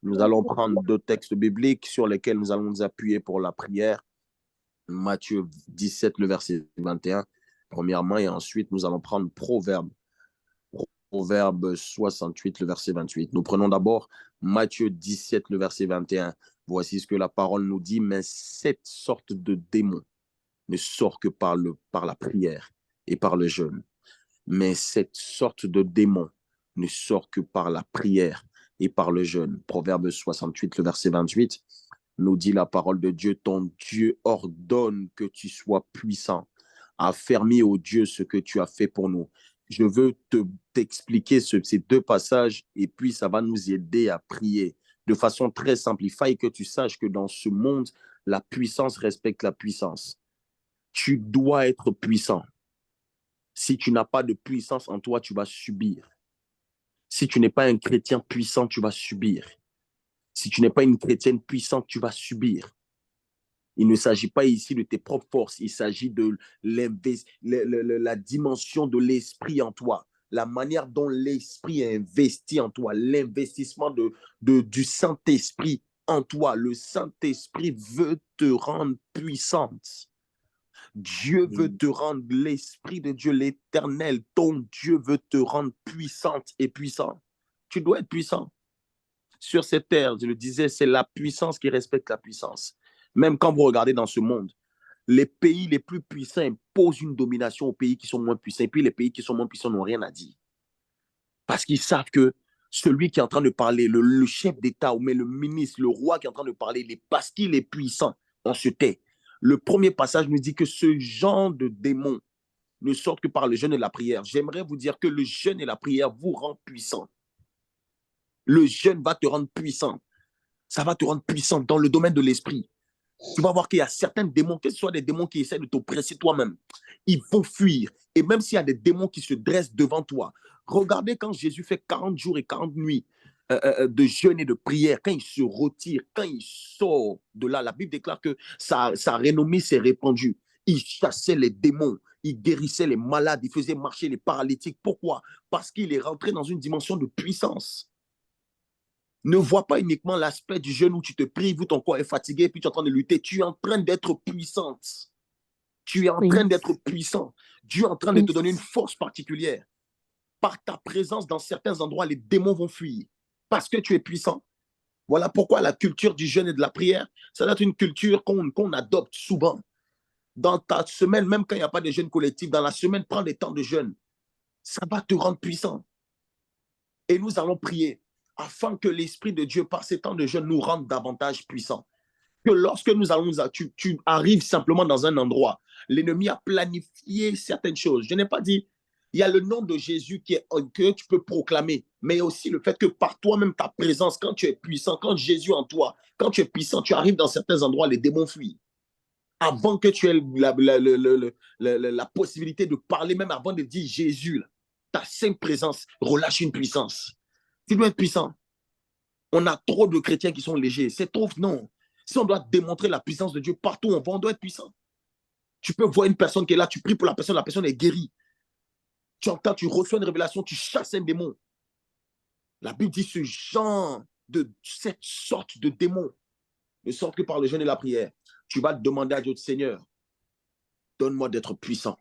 Nous allons prendre deux textes bibliques sur lesquels nous allons nous appuyer pour la prière. Matthieu 17, le verset 21, premièrement, et ensuite nous allons prendre Proverbe 68, le verset 28. Nous prenons d'abord Matthieu 17, le verset 21. Voici ce que la parole nous dit, mais cette sorte de démon ne sort que par la prière et par le jeûne. Mais cette sorte de démon ne sort que par la prière et par le jeûne. Proverbe 68, le verset 28, nous dit la parole de Dieu, ton Dieu ordonne que tu sois puissant. Affermis, ô Dieu, ce que tu as fait pour nous. Je veux t'expliquer ces deux passages et puis ça va nous aider à prier de façon très simple. Il faut que tu saches que dans ce monde, la puissance respecte la puissance. Tu dois être puissant. Si tu n'as pas de puissance en toi, tu vas subir. Si tu n'es pas un chrétien puissant, tu vas subir. Si tu n'es pas une chrétienne puissante, tu vas subir. Il ne s'agit pas ici de tes propres forces, il s'agit de la dimension de l'esprit en toi, la manière dont l'esprit est investi en toi, l'investissement du Saint-Esprit en toi. Le Saint-Esprit veut te rendre puissante. Dieu veut te rendre, l'Esprit de Dieu, l'Éternel, ton Dieu veut te rendre puissante et puissant. Tu dois être puissant. Sur cette terre, je le disais, c'est la puissance qui respecte la puissance. Même quand vous regardez dans ce monde, les pays les plus puissants imposent une domination aux pays qui sont moins puissants. Et puis les pays qui sont moins puissants n'ont rien à dire. Parce qu'ils savent que celui qui est en train de parler, le chef d'État ou même le ministre, le roi qui est en train de parler, parce qu'il est puissant, on se tait. Le premier passage nous dit que ce genre de démon ne sort que par le jeûne et la prière. J'aimerais vous dire que le jeûne et la prière vous rendent puissant. Le jeûne va te rendre puissant. Ça va te rendre puissant dans le domaine de l'esprit. Tu vas voir qu'il y a certains démons, que ce soit des démons qui essaient de t'oppresser toi-même, ils vont fuir. Et même s'il y a des démons qui se dressent devant toi, regardez quand Jésus fait 40 jours et 40 nuits de jeûne et de prière, quand il se retire, quand il sort de là, la Bible déclare que sa renommée s'est répandue. Il chassait les démons, il guérissait les malades, il faisait marcher les paralytiques. Pourquoi? Parce qu'il est rentré dans une dimension de puissance. Ne vois pas uniquement l'aspect du jeûne où tu te prives, où ton corps est fatigué, puis tu es en train de lutter. Tu es en train d'être puissante. Tu es en train d'être puissant. Dieu est en train de te donner une force particulière. Par ta présence dans certains endroits, les démons vont fuir parce que tu es puissant. Voilà pourquoi la culture du jeûne et de la prière, ça doit être une culture qu'on adopte souvent. Dans ta semaine, même quand il n'y a pas de jeûne collectif, dans la semaine, prends des temps de jeûne. Ça va te rendre puissant. Et nous allons prier afin que l'Esprit de Dieu, par ces temps de jeûne, nous rende davantage puissants. Que lorsque nous allons, tu arrives simplement dans un endroit, l'ennemi a planifié certaines choses. Je n'ai pas dit, il y a le nom de Jésus que tu peux proclamer, mais aussi le fait que par toi-même, ta présence, quand tu es puissant, quand Jésus est en toi, quand tu es puissant, tu arrives dans certains endroits, les démons fuient. Avant que tu aies la possibilité de parler, même avant de dire Jésus, ta sainte présence relâche une puissance. Tu dois être puissant. On a trop de chrétiens qui sont légers. C'est trop, non. Si on doit démontrer la puissance de Dieu partout où on va, on doit être puissant. Tu peux voir une personne qui est là, tu pries pour la personne est guérie. Tu entends, tu reçois une révélation, tu chasses un démon. La Bible dit ce genre de cette sorte de démon, de sorte que par le jeûne et la prière, tu vas demander à Dieu, Seigneur, donne-moi d'être puissant.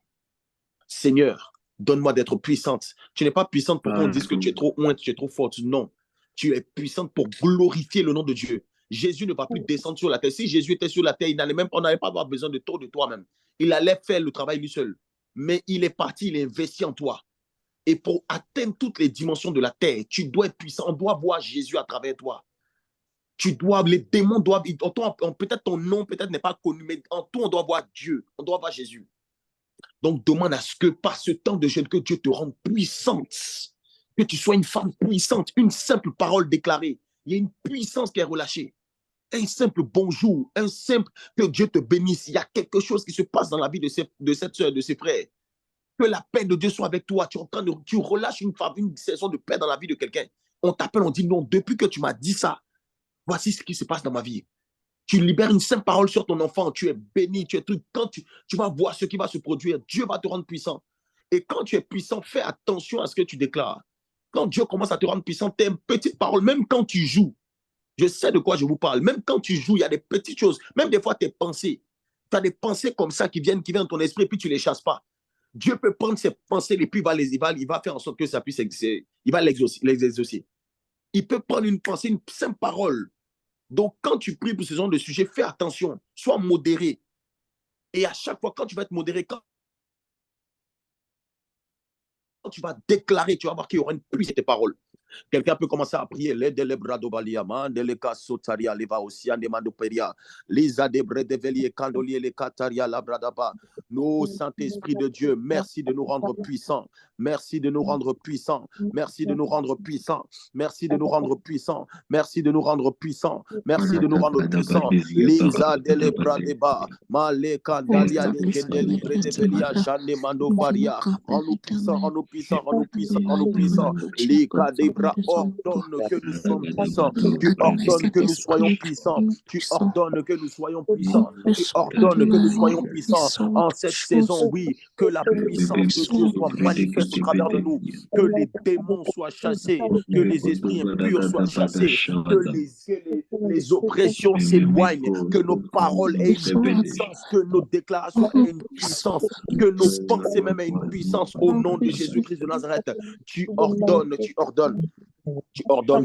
Seigneur, donne-moi d'être puissante. Tu n'es pas puissante pour qu'on dise que tu es trop loin, tu es trop forte. Non. Tu es puissante pour glorifier le nom de Dieu. Jésus ne va plus descendre sur la terre. Si Jésus était sur la terre, on n'allait pas avoir besoin de toi-même. Il allait faire le travail lui seul. Mais il est parti, il est investi en toi. Et pour atteindre toutes les dimensions de la terre, tu dois être puissant. On doit voir Jésus à travers toi. Les démons doivent, peut-être ton nom peut-être n'est pas connu, mais en tout, on doit voir Dieu. On doit voir Jésus. Donc, demande à ce que par ce temps de jeûne, que Dieu te rende puissante. Que tu sois une femme puissante. Une simple parole déclarée. Il y a une puissance qui est relâchée. Un simple bonjour. Un simple que Dieu te bénisse. Il y a quelque chose qui se passe dans la vie de cette soeur, de ses frères. Que la paix de Dieu soit avec toi. Tu relâches une saison de paix dans la vie de quelqu'un. On t'appelle, on dit non. Depuis que tu m'as dit ça, voici ce qui se passe dans ma vie. Tu libères une simple parole sur ton enfant, tu es béni, quand tu vas voir ce qui va se produire, Dieu va te rendre puissant. Et quand tu es puissant, fais attention à ce que tu déclares. Quand Dieu commence à te rendre puissant, tu as une petite parole, même quand tu joues. Je sais de quoi je vous parle. Même quand tu joues, il y a des petites choses. Même des fois, tes pensées. Tu as des pensées comme ça qui viennent dans ton esprit et puis tu ne les chasses pas. Dieu peut prendre ces pensées et puis il va faire en sorte que ça puisse exister. Il va les exaucer. Il peut prendre une pensée, une simple parole. Donc, quand tu pries pour ce genre de sujet, fais attention, sois modéré. Et à chaque fois, quand tu vas être modéré, quand tu vas déclarer, tu vas voir qu'il y aura une puissance de tes paroles. Quelqu'un peut commencer à prier. Nous, Saint-Esprit de Dieu, merci de nous rendre puissants. Merci de nous rendre puissants. Merci de nous rendre puissants. Merci de nous rendre puissants. Merci de nous rendre puissants. Merci de nous rendre puissants. Lisa de Lebradeba, Maleka Dalia Lekendeli Bredebelia, Jeanne Mando Faria. Rends-nous puissants, rends-nous puissants, rends-nous puissants, rends-nous puissants. Lika Debra ordonne que nous soyons puissants. Tu ordonnes que nous soyons puissants. Tu ordonnes que nous soyons puissants. Tu ordonnes que nous soyons puissants en cette saison, oui, que la puissance de Dieu soit manifeste au travers de nous, que les démons soient chassés, que les esprits impurs soient chassés, que les oppressions s'éloignent, que nos paroles aient une puissance, que nos déclarations aient une puissance, que nos pensées même aient une puissance au nom de Jésus-Christ de Nazareth. Tu ordonnes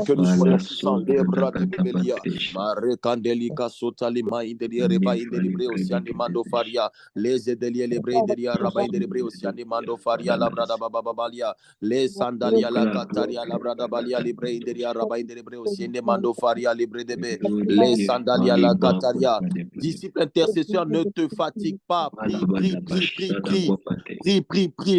que nous soyons puissants. Lebra de Bebelia, Mare Candelica Sotalima Indelia Reba Indelibre Ocean Mando Faria, Les Edelia Lebre Indelia Raba Indelibre Ocean Mando Faria, Labrada Babalia, Les Sandalia La Cataria, Labrada Balia Libre Indelia Raba Indelibre Ocean Mando Faria, Libre de Les Sandalia La Cataria. Disciple intercesseur, ne te fatigue pas. Prie,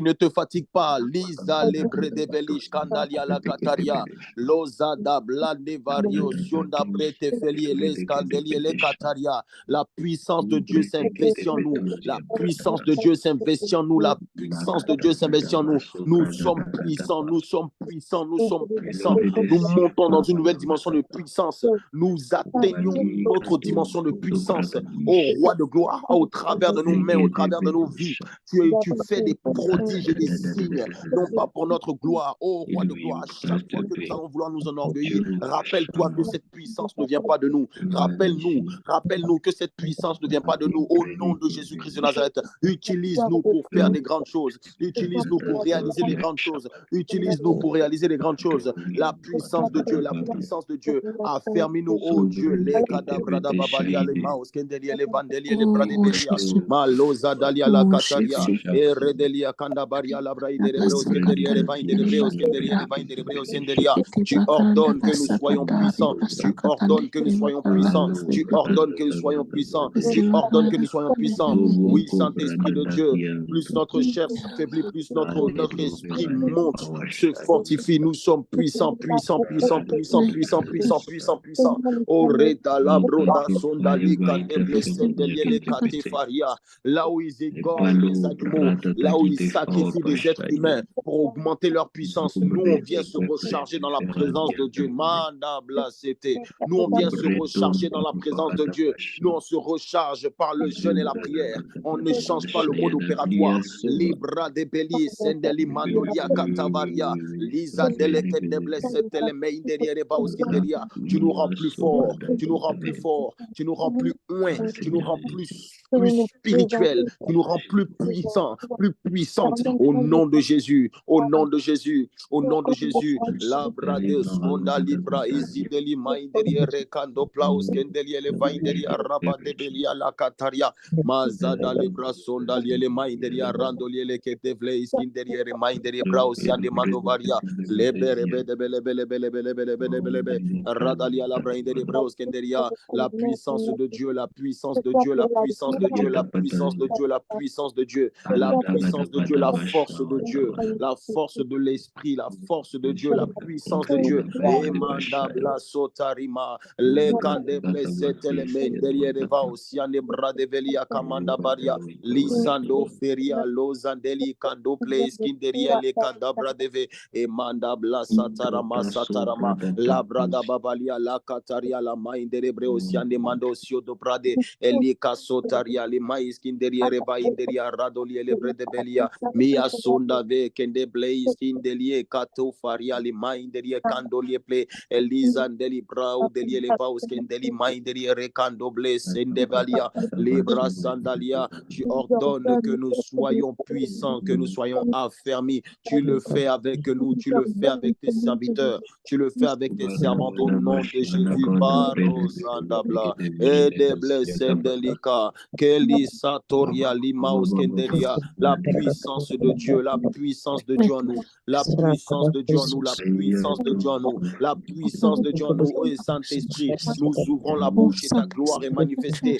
ne te fatigue pas. Lisa Lebre de Belish, Candalia La Cataria. Lozada blande vario sionda brete feli les candeli les kataria. La puissance de Dieu s'investit en nous. La puissance de Dieu s'investit en nous. La puissance de Dieu s'investit en nous. Nous sommes puissants, nous sommes puissants, nous sommes puissants. Nous montons dans une nouvelle dimension de puissance. Nous atteignons une autre dimension de puissance. Ô roi de gloire, au travers de nos mains, au travers de nos vies, tu fais des prodiges et des signes, non pas pour notre gloire. Ô roi de gloire, à chaque fois que nous allons vouloir nous enorgueillir, rappelle-toi que cette puissance ne vient pas de nous. Rappelle-nous que cette puissance ne vient pas de nous. Au nom de Jésus-Christ de Nazareth, utilise-nous pour faire des grandes choses. Utilise-nous pour réaliser les grandes choses. Utilise-nous pour réaliser les grandes choses. La puissance de Dieu, la puissance de Dieu. Affermis-nous, oh Dieu. Les cadabrada babalia, les maos, kendelia, les vandelia, les bradebelia, maloza dalia la cataria, et redelia candabaria, la braide, les breos, kendelia, les vines, les breos, kendelia, les vines, les breos, kendelia. Tu ordonnes que nous soyons puissants. Tu ordonnes que nous soyons puissants. Tu ordonnes que nous soyons puissants. Tu ordonnes que nous soyons puissants. Oui, Saint-Esprit de Dieu, plus notre chair s'affaiblit, plus notre esprit monte, se fortifie. Nous sommes puissants, puissants, puissants, puissants, puissants, puissants, puissants, puissants. Oh, reda la broda sondali kandeble sendelie les katefaria. Là où ils égorgent les animaux, là où ils sacrifient des êtres humains pour augmenter leur puissance, nous on vient se recharger dans la présence de Dieu. Mandabla c'était. Nous on vient se recharger dans la présence de Dieu. Nous on se recharge par le jeûne et la prière. On ne change pas le mode opératoire. Libra de Béli, Sendeli Mandolia Katavaria, Lisa Delekendeble Setele Meinderia Bauskinderia. Tu nous rends plus forts, tu nous rends plus forts, tu nous rends plus loin, tu nous rends plus spirituels, tu nous rends plus puissants, plus puissantes. Au nom de Jésus, au nom de Jésus, au nom de Jésus. Labra de Sonda Libra Isideli Mainderia Recando Plaus Kendelia Levainderia Rabba de Belia La Cataria. Mazada Libra Sonda Liele Mainderia Rando Liele Ketevle Iskinderia Mainderia Brausia de Mandovaria Leberebe de Belebelebelebelebelebelebe Radalia la Brainderia Brauskenderia. La puissance de Dieu, la puissance de Dieu, la puissance de Dieu, la puissance de Dieu, la puissance de Dieu, la puissance de Dieu, la force de Dieu, la force de l'esprit, la force de Dieu, la puissance de Dieu. Emandabla sotarima, le candeble setelement derrière va aussi en bras de velia kamanda baria, lisando feria lozandeli kando place kinderia le kadabra deve, emandabla satarama, la brada babalia la kataria la maindere breosi en mando sio do brade, elika sotaria le mais kinderia reva inderia radoli le brede belia, mia sonda ve kende blaze kindelie kato faria le mainderia kandolie ple, elizandeli brau delie le vaus kendeli mainderia recando blaze endevalia, libra sandalia. Tu ordonnes que nous soyons puissants, que nous soyons affermis. Tu le fais avec nous, tu le fais avec tes serviteurs, tu le fais avec tes servantes au nom de Jésus. Barosandabla, Edeblesendelika, Keli Satoria Limaus Kendelia. La puissance de Dieu, la puissance de Dieu en nous, la puissance de Dieu en nous, la puissance de Dieu en nous, la puissance de Dieu en nous. Oh Saint-Esprit, nous ouvrons la bouche et ta gloire est manifestée.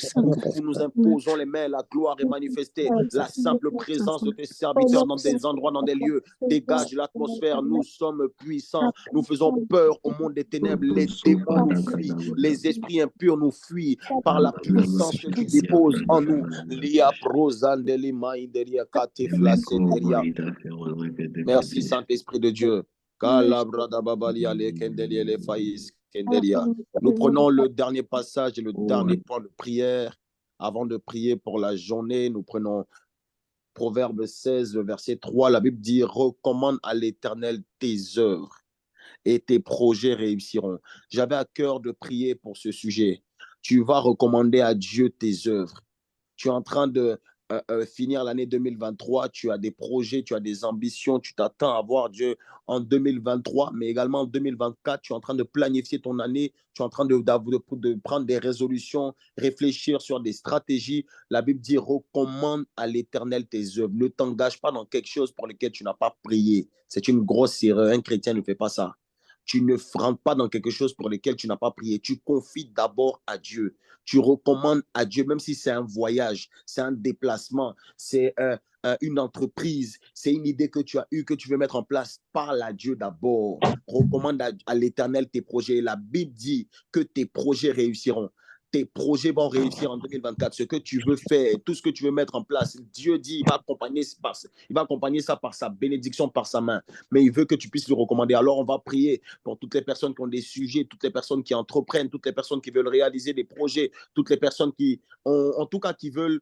Nous imposons les mains, la gloire est manifestée. La simple présence de tes serviteurs dans des endroits, dans des lieux, dégage l'atmosphère. Nous sommes puissants. Nous faisons peur au monde des ténèbres. Les démons nous fuient. Les esprits impurs nous fuient par la puissance que tu déposes en nous. Merci Saint-Esprit de Dieu. Nous prenons le dernier passage et le dernier point de prière. Avant de prier pour la journée, nous prenons Proverbe 16, verset 3. La Bible dit « Recommande à l'Éternel tes œuvres et tes projets réussiront. » J'avais à cœur de prier pour ce sujet. Tu vas recommander à Dieu tes œuvres. Tu es en train de finir l'année 2023, tu as des projets, tu as des ambitions, tu t'attends à voir Dieu en 2023, mais également en 2024, tu es en train de planifier ton année, tu es en train de prendre des résolutions, réfléchir sur des stratégies. La Bible dit, recommande à l'Éternel tes œuvres. Ne t'engage pas dans quelque chose pour lequel tu n'as pas prié. C'est une grosse erreur. Un chrétien ne fait pas ça. Tu ne rentres pas dans quelque chose pour lequel tu n'as pas prié. Tu confies d'abord à Dieu. Tu recommandes à Dieu, même si c'est un voyage, c'est un déplacement, c'est une entreprise, c'est une idée que tu as eue, que tu veux mettre en place. Parle à Dieu d'abord. Recommande à l'Éternel tes projets. La Bible dit que tes projets réussiront. Tes projets vont réussir en 2024. Ce que tu veux faire, tout ce que tu veux mettre en place, Dieu dit, il va accompagner ça par sa bénédiction, par sa main. Mais il veut que tu puisses le recommander. Alors, on va prier pour toutes les personnes qui ont des sujets, toutes les personnes qui entreprennent, toutes les personnes qui veulent réaliser des projets, toutes les personnes qui, en tout cas, qui veulent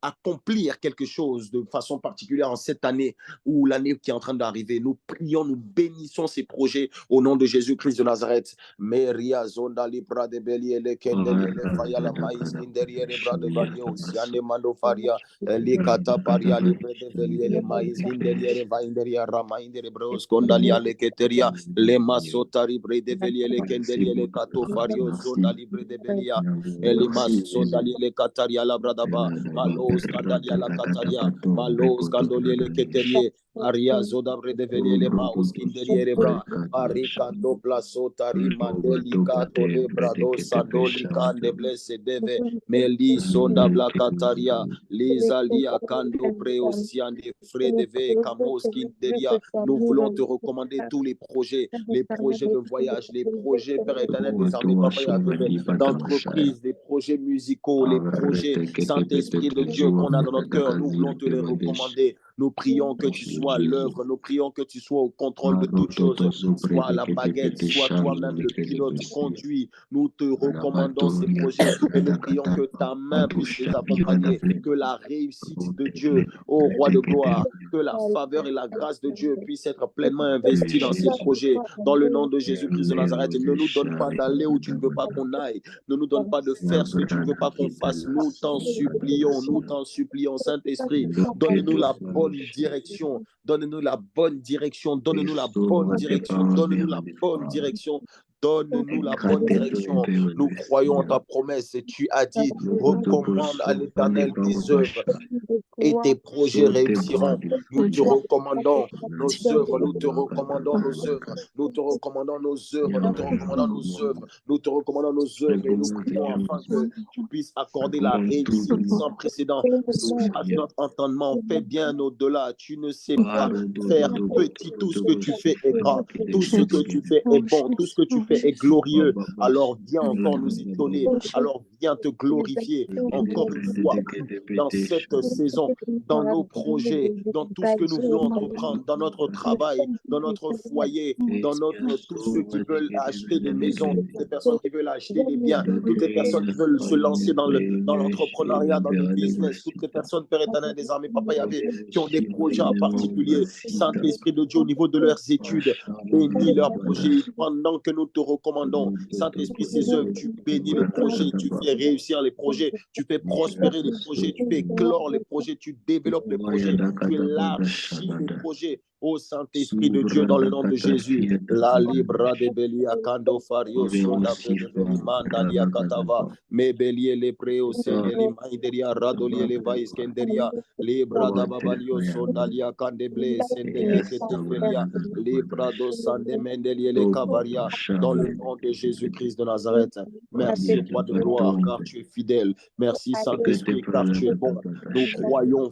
accomplir quelque chose de façon particulière en cette année ou l'année qui est en train d'arriver. Nous prions, nous bénissons ces projets au nom de Jésus-Christ de Nazareth. Maria zonda libra de belie le kendeli le faya la mais kinderi le bra de valia osiane mando faria le kata paria libre de belie le mais kinderi le vainderi rama indere bros kondali le keteria le masota libre de belie le kenderi le kato fario zonda libre de belia elimas sondali le kataria la bradava malos kandalia la kataria malos kandoli le keterie aria zoda de belie le maus kinderi le bra Arikando plaso Mandeli kato de brado sadoli kande blesse deve meli sonda blakataria lizalia kando preosian de fredeve kamos kinderia. Nous voulons te recommander tous les projets de voyage, les projets Père éternel des armées, Papa d'entreprise, des projets musicaux, les projets Saint-Esprit de Dieu qu'on a dans notre cœur. Nous voulons te les recommander. Nous prions que tu sois à l'œuvre, nous prions que tu sois au contrôle de toutes choses, soit la baguette, soit toi-même le pilote conduit. Nous te recommandons ces projets et nous prions que ta main puisse les accompagner, que la réussite de Dieu, ô roi de gloire, que la faveur et la grâce de Dieu puissent être pleinement investies dans ces projets. Dans le nom de Jésus-Christ de Nazareth, ne nous donne pas d'aller où tu ne veux pas qu'on aille. Ne nous donne pas de faire ce que tu ne veux pas qu'on fasse. Nous t'en supplions, Saint-Esprit. Donne-nous la bonne direction. Donne-nous la bonne direction. Donne-nous la bonne direction. Donne-nous la bonne direction. Donne-nous la bonne direction. Nous croyons en ta promesse et tu as dit, recommande à l'Éternel tes œuvres et tes projets réussiront. Nous te recommandons nos œuvres, nous te recommandons nos œuvres, nous te recommandons nos œuvres, nous te recommandons nos œuvres, nous te recommandons nos œuvres et nous prions afin que tu puisses accorder la réussite sans précédent. Touche notre entendement, fais bien au-delà. Tu ne sais pas faire petit, tout ce que tu fais est grand, tout ce que tu fais est bon, tout ce que tu fais est glorieux. Alors viens encore nous étonner, alors viens te glorifier encore une fois dans cette saison, dans nos projets, dans tout ce que nous voulons entreprendre, dans notre travail, dans notre foyer, dans tous ceux qui veulent acheter des maisons, toutes les personnes qui veulent acheter des biens, toutes les personnes qui veulent se lancer dans l'entrepreneuriat, dans le business, toutes les personnes, Père éternel des armées, Papa Yahvé, qui ont des projets en particulier. Saint-Esprit de Dieu, au niveau de leurs études, bénis leurs projets pendant que nous te recommandons. Saint-Esprit, ces œuvres, tu bénis les projets, tu fais réussir les projets, tu fais prospérer les projets, tu fais éclore les projets, tu développes les projets, tu élargis les projets. Ô Saint-Esprit de Dieu, dans le nom de Jésus, la libra de belia kando fario sonda de mandalia katava me belie le preo sendeli mainderia radolie le vais kenderia libra da babalio sondalia kandeble sendeli ketefelia libra do sande mendelie le cavaria dans le nom de Jésus-Christ de Nazareth. Merci, roi de gloire, car tu es fidèle. Merci, Saint-Esprit, car tu es bon. Nous croyons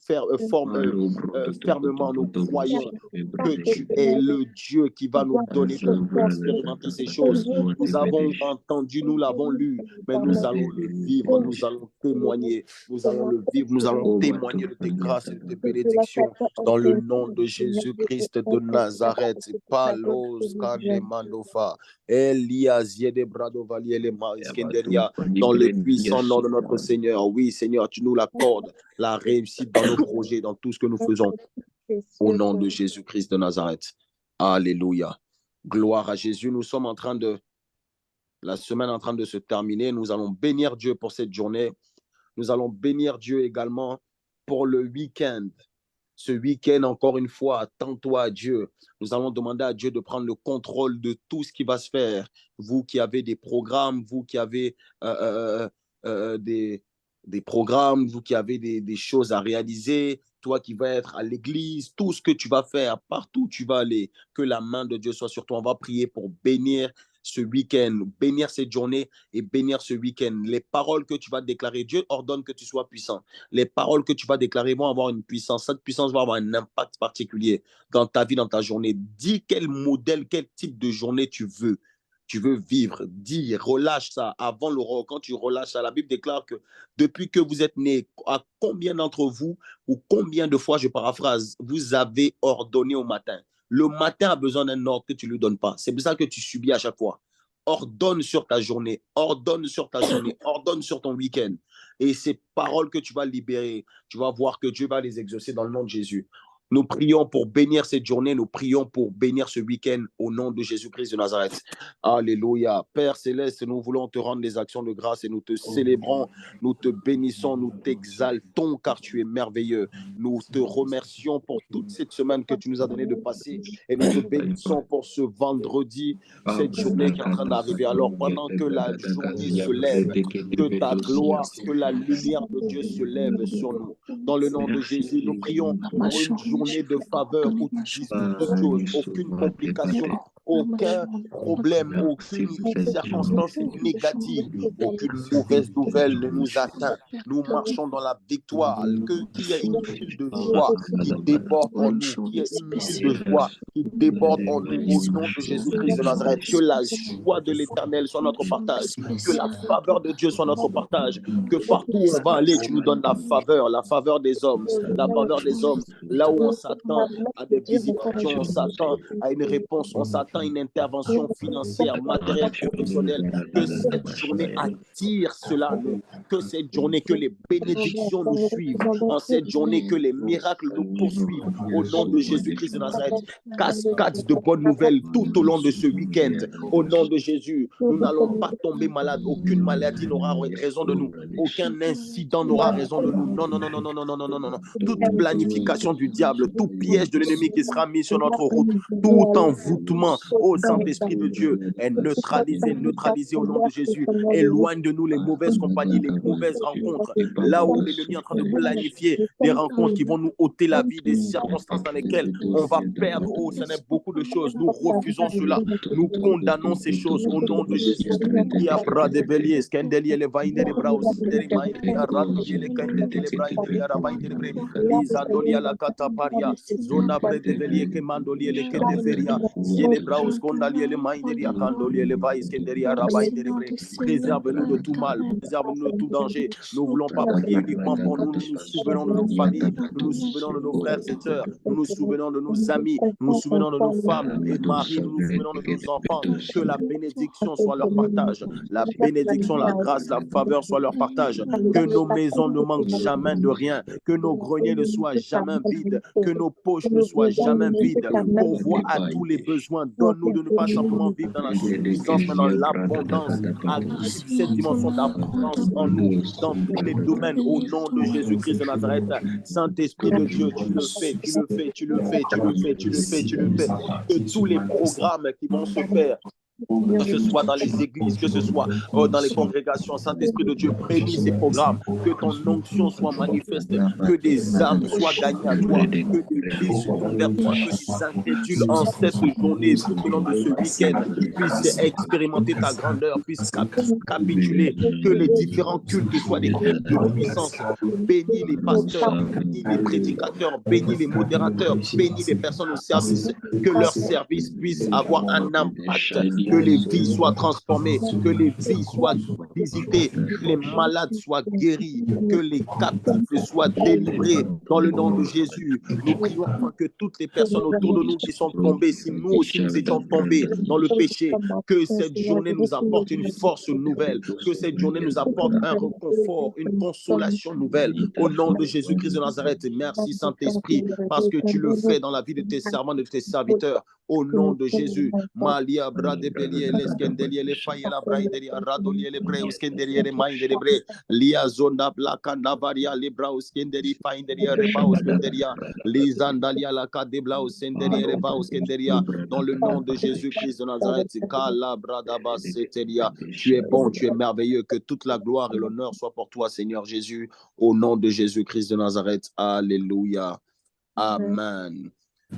fermement, nous croyons que tu es le Dieu qui va nous donner d'expérimenter ces choses. Nous avons entendu, nous l'avons lu, mais nous allons le vivre, nous allons témoigner, nous allons le vivre, nous allons témoigner de tes grâces et de tes bénédictions dans le nom de Jésus-Christ de Nazareth. Palos Kandemandofa, Eliasie de Bradovalier les Maïskenderia, dans le puissant nom de notre Seigneur. Oui, Seigneur, tu nous l'accordes, la réussite dans nos projets, dans tout ce que nous faisons. Au nom de Jésus-Christ de Nazareth. Alléluia. Gloire à Jésus. Nous sommes la semaine en train de se terminer. Nous allons bénir Dieu pour cette journée. Nous allons bénir Dieu également pour le week-end. Ce week-end, encore une fois, attends-toi à Dieu. Nous allons demander à Dieu de prendre le contrôle de tout ce qui va se faire. Vous qui avez des programmes, vous qui avez des programmes, vous qui avez des choses à réaliser, toi qui vas être à l'église, tout ce que tu vas faire, partout où tu vas aller, que la main de Dieu soit sur toi. On va prier pour bénir ce week-end, bénir cette journée et bénir ce week-end. Les paroles que tu vas déclarer, Dieu ordonne que tu sois puissant. Les paroles que tu vas déclarer vont avoir une puissance. Cette puissance va avoir un impact particulier dans ta vie, dans ta journée. Dis quel modèle, quel type de journée tu veux vivre. Dis, relâche ça avant l'aurore. Quand tu relâches ça, la Bible déclare que depuis que vous êtes nés, à combien d'entre vous, ou combien de fois, je paraphrase, vous avez ordonné au matin. Le matin a besoin d'un ordre que tu ne lui donnes pas. C'est pour ça que tu subis à chaque fois. Ordonne sur ta journée, ordonne sur ta journée, ordonne sur ton week-end. Et ces paroles que tu vas libérer, tu vas voir que Dieu va les exaucer dans le nom de Jésus. Nous prions pour bénir cette journée, nous prions pour bénir ce week-end au nom de Jésus-Christ de Nazareth. Alléluia. Père Céleste, nous voulons te rendre des actions de grâce et nous te célébrons, nous te bénissons, nous t'exaltons car tu es merveilleux. Nous te remercions pour toute cette semaine que tu nous as donné de passer et nous te bénissons pour ce vendredi, cette journée qui est en train d'arriver. Alors pendant que la journée se lève, que ta gloire, que la lumière de Dieu se lève sur nous. Dans le nom de Jésus, nous prions pour une journée de faveur où tu disposes de choses, aucune complication, aucun problème, aucune circonstance négative, aucune mauvaise nouvelle ne nous atteint. Nous marchons dans la victoire, qu'il y ait une huile de joie qui déborde en nous, qu'il y ait une huile de joie qui déborde en nous au nom de Jésus-Christ de Nazareth. Que la joie de l'Éternel soit notre partage, que la faveur de Dieu soit notre partage, que partout où on va aller, tu nous donnes la faveur des hommes, la faveur des hommes, là où on s'attend à des visitations, on s'attend à une réponse, on s'attend à une intervention financière, matérielle, professionnelle, que cette journée attire cela à nous, que cette journée, que les bénédictions nous suivent, en cette journée, que les miracles nous poursuivent, au nom de Jésus-Christ de Nazareth. Cascade de bonnes nouvelles tout au long de ce week-end, au nom de Jésus. Nous n'allons pas tomber malades, aucune maladie n'aura raison de nous, aucun incident n'aura raison de nous. Non, non, non, non, non, non, non, non, non, non. Toute planification du diable, tout piège de l'ennemi qui sera mis sur notre route, tout envoûtement, ô Saint-Esprit de Dieu, est neutralisé au nom de Jésus. Éloigne de nous les mauvaises compagnies, les mauvaises rencontres, là où l'ennemi est en train de planifier des rencontres qui vont nous ôter la vie, des circonstances dans lesquelles on va perdre. Oh, ça n'est beaucoup de choses. Nous refusons cela. Nous condamnons ces choses au nom de Jésus. Préserve-nous de tout mal, préserve-nous de tout danger. Nous ne voulons pas prier uniquement pour nous. Nous nous souvenons de nos familles, nous nous souvenons de nos frères et sœurs, nous nous souvenons de nos amis, nous nous souvenons de nos femmes et maris, nous nous souvenons de nos enfants. Que la bénédiction soit leur partage, la bénédiction, la grâce, la faveur soit leur partage. Que nos maisons ne manquent jamais de rien, que nos greniers ne soient jamais vides, que nos poches ne soient jamais vides. Pourvois à tous les besoins. Donne-nous de ne pas simplement vivre dans la suffisance, mais dans l'abondance. Active cette dimension d'abondance en nous, dans tous les domaines, au nom de Jésus-Christ de Nazareth. Saint-Esprit de Dieu, tu le fais, tu le fais, tu le fais, tu le fais, tu le fais, tu le fais. Que tous les programmes qui vont se faire, que ce soit dans les églises, que ce soit dans les congrégations, Saint-Esprit de Dieu, bénis ces programmes, que ton onction soit manifeste, que des âmes soient gagnées à toi, que des vies se tournent vers toi, que les incrédules en cette journée, tout au long de ce week-end, puissent expérimenter ta grandeur, puissent capituler, que les différents cultes soient des cultes de puissance. Bénis les pasteurs, bénis les prédicateurs, bénis les modérateurs, bénis les personnes au service, que leur service puisse avoir un impact, que les vies soient transformées, que les vies soient visitées, que les malades soient guéris, que les captifs soient délivrés dans le nom de Jésus. Nous prions afin que toutes les personnes autour de nous qui sont tombées, si nous aussi nous étions tombés dans le péché, que cette journée nous apporte une force nouvelle, que cette journée nous apporte un réconfort, une consolation nouvelle au nom de Jésus-Christ de Nazareth. Merci Saint-Esprit parce que tu le fais dans la vie de tes servants, de tes serviteurs. au nom de Jésus. Malia Bradebeli, Leskendeli, les Faye, la Braideri, Radoli, les Breuskenderi, les Minderi, Lia Zonda, Blakanda, Varia, les Brauskenderi, Fainderi, Rebauskenderia, les Andalia, la Kadebla, Senderi, Rebauskenderia, dans le nom de Jésus-Christ de Nazareth. Kala Bradaba Seteria. Tu es bon, tu es merveilleux, que toute la gloire et l'honneur soient pour toi, Seigneur Jésus, au nom de Jésus-Christ de Nazareth. Alléluia. Amen.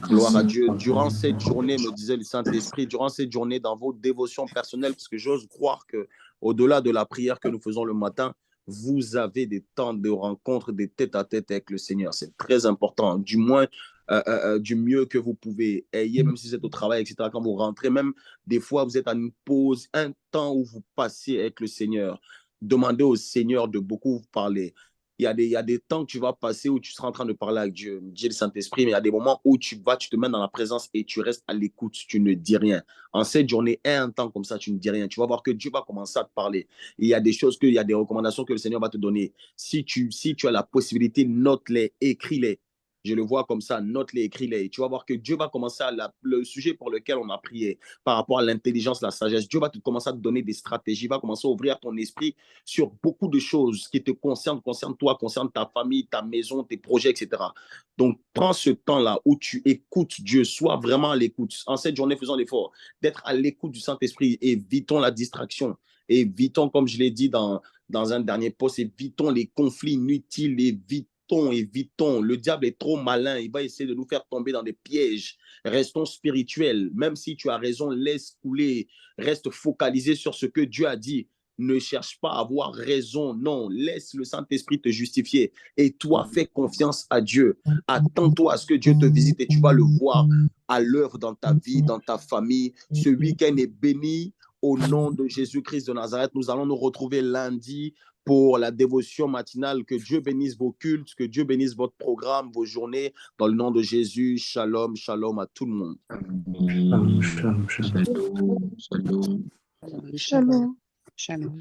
Gloire à Dieu. Durant cette journée, me disait le Saint-Esprit, durant cette journée, dans vos dévotions personnelles, parce que j'ose croire que au-delà de la prière que nous faisons le matin, vous avez des temps de rencontre, des tête-à-tête avec le Seigneur. C'est très important. Du moins, du mieux que vous pouvez. Ayez, même si vous êtes au travail, etc., quand vous rentrez, même des fois, vous êtes à une pause, un temps où vous passez avec le Seigneur. Demandez au Seigneur de beaucoup vous parler. Il y a des temps que tu vas passer où tu seras en train de parler avec Dieu, le Saint-Esprit, mais il y a des moments où tu te mets dans la présence et tu restes à l'écoute, tu ne dis rien. En cette journée, un temps comme ça, tu ne dis rien. Tu vas voir que Dieu va commencer à te parler. Et il y a des choses, il y a des recommandations que le Seigneur va te donner. Si tu as la possibilité, note-les, écris-les. Je le vois comme ça, note-les, écris-les. Et tu vas voir que Dieu va commencer le sujet pour lequel on a prié, par rapport à l'intelligence, la sagesse. Dieu va commencer à te donner des stratégies, il va commencer à ouvrir ton esprit sur beaucoup de choses qui te concernent toi, concernent ta famille, ta maison, tes projets, etc. Donc, prends ce temps-là où tu écoutes Dieu, sois vraiment à l'écoute. En cette journée, faisons l'effort d'être à l'écoute du Saint-Esprit. Évitons la distraction. Évitons, comme je l'ai dit dans un dernier post, évitons les conflits inutiles, évitons. Le diable est trop malin. Il va essayer de nous faire tomber dans des pièges. Restons spirituels. Même si tu as raison, laisse couler. Reste focalisé sur ce que Dieu a dit. Ne cherche pas à avoir raison. Non, laisse le Saint-Esprit te justifier. Et toi, fais confiance à Dieu. Attends-toi à ce que Dieu te visite et tu vas le voir à l'œuvre dans ta vie, dans ta famille. Ce week-end est béni au nom de Jésus-Christ de Nazareth. Nous allons nous retrouver lundi pour la dévotion matinale. Que Dieu bénisse vos cultes, que Dieu bénisse votre programme, vos journées. Dans le nom de Jésus, shalom, shalom à tout le monde. Shalom, shalom, shalom. Shalom. Shalom.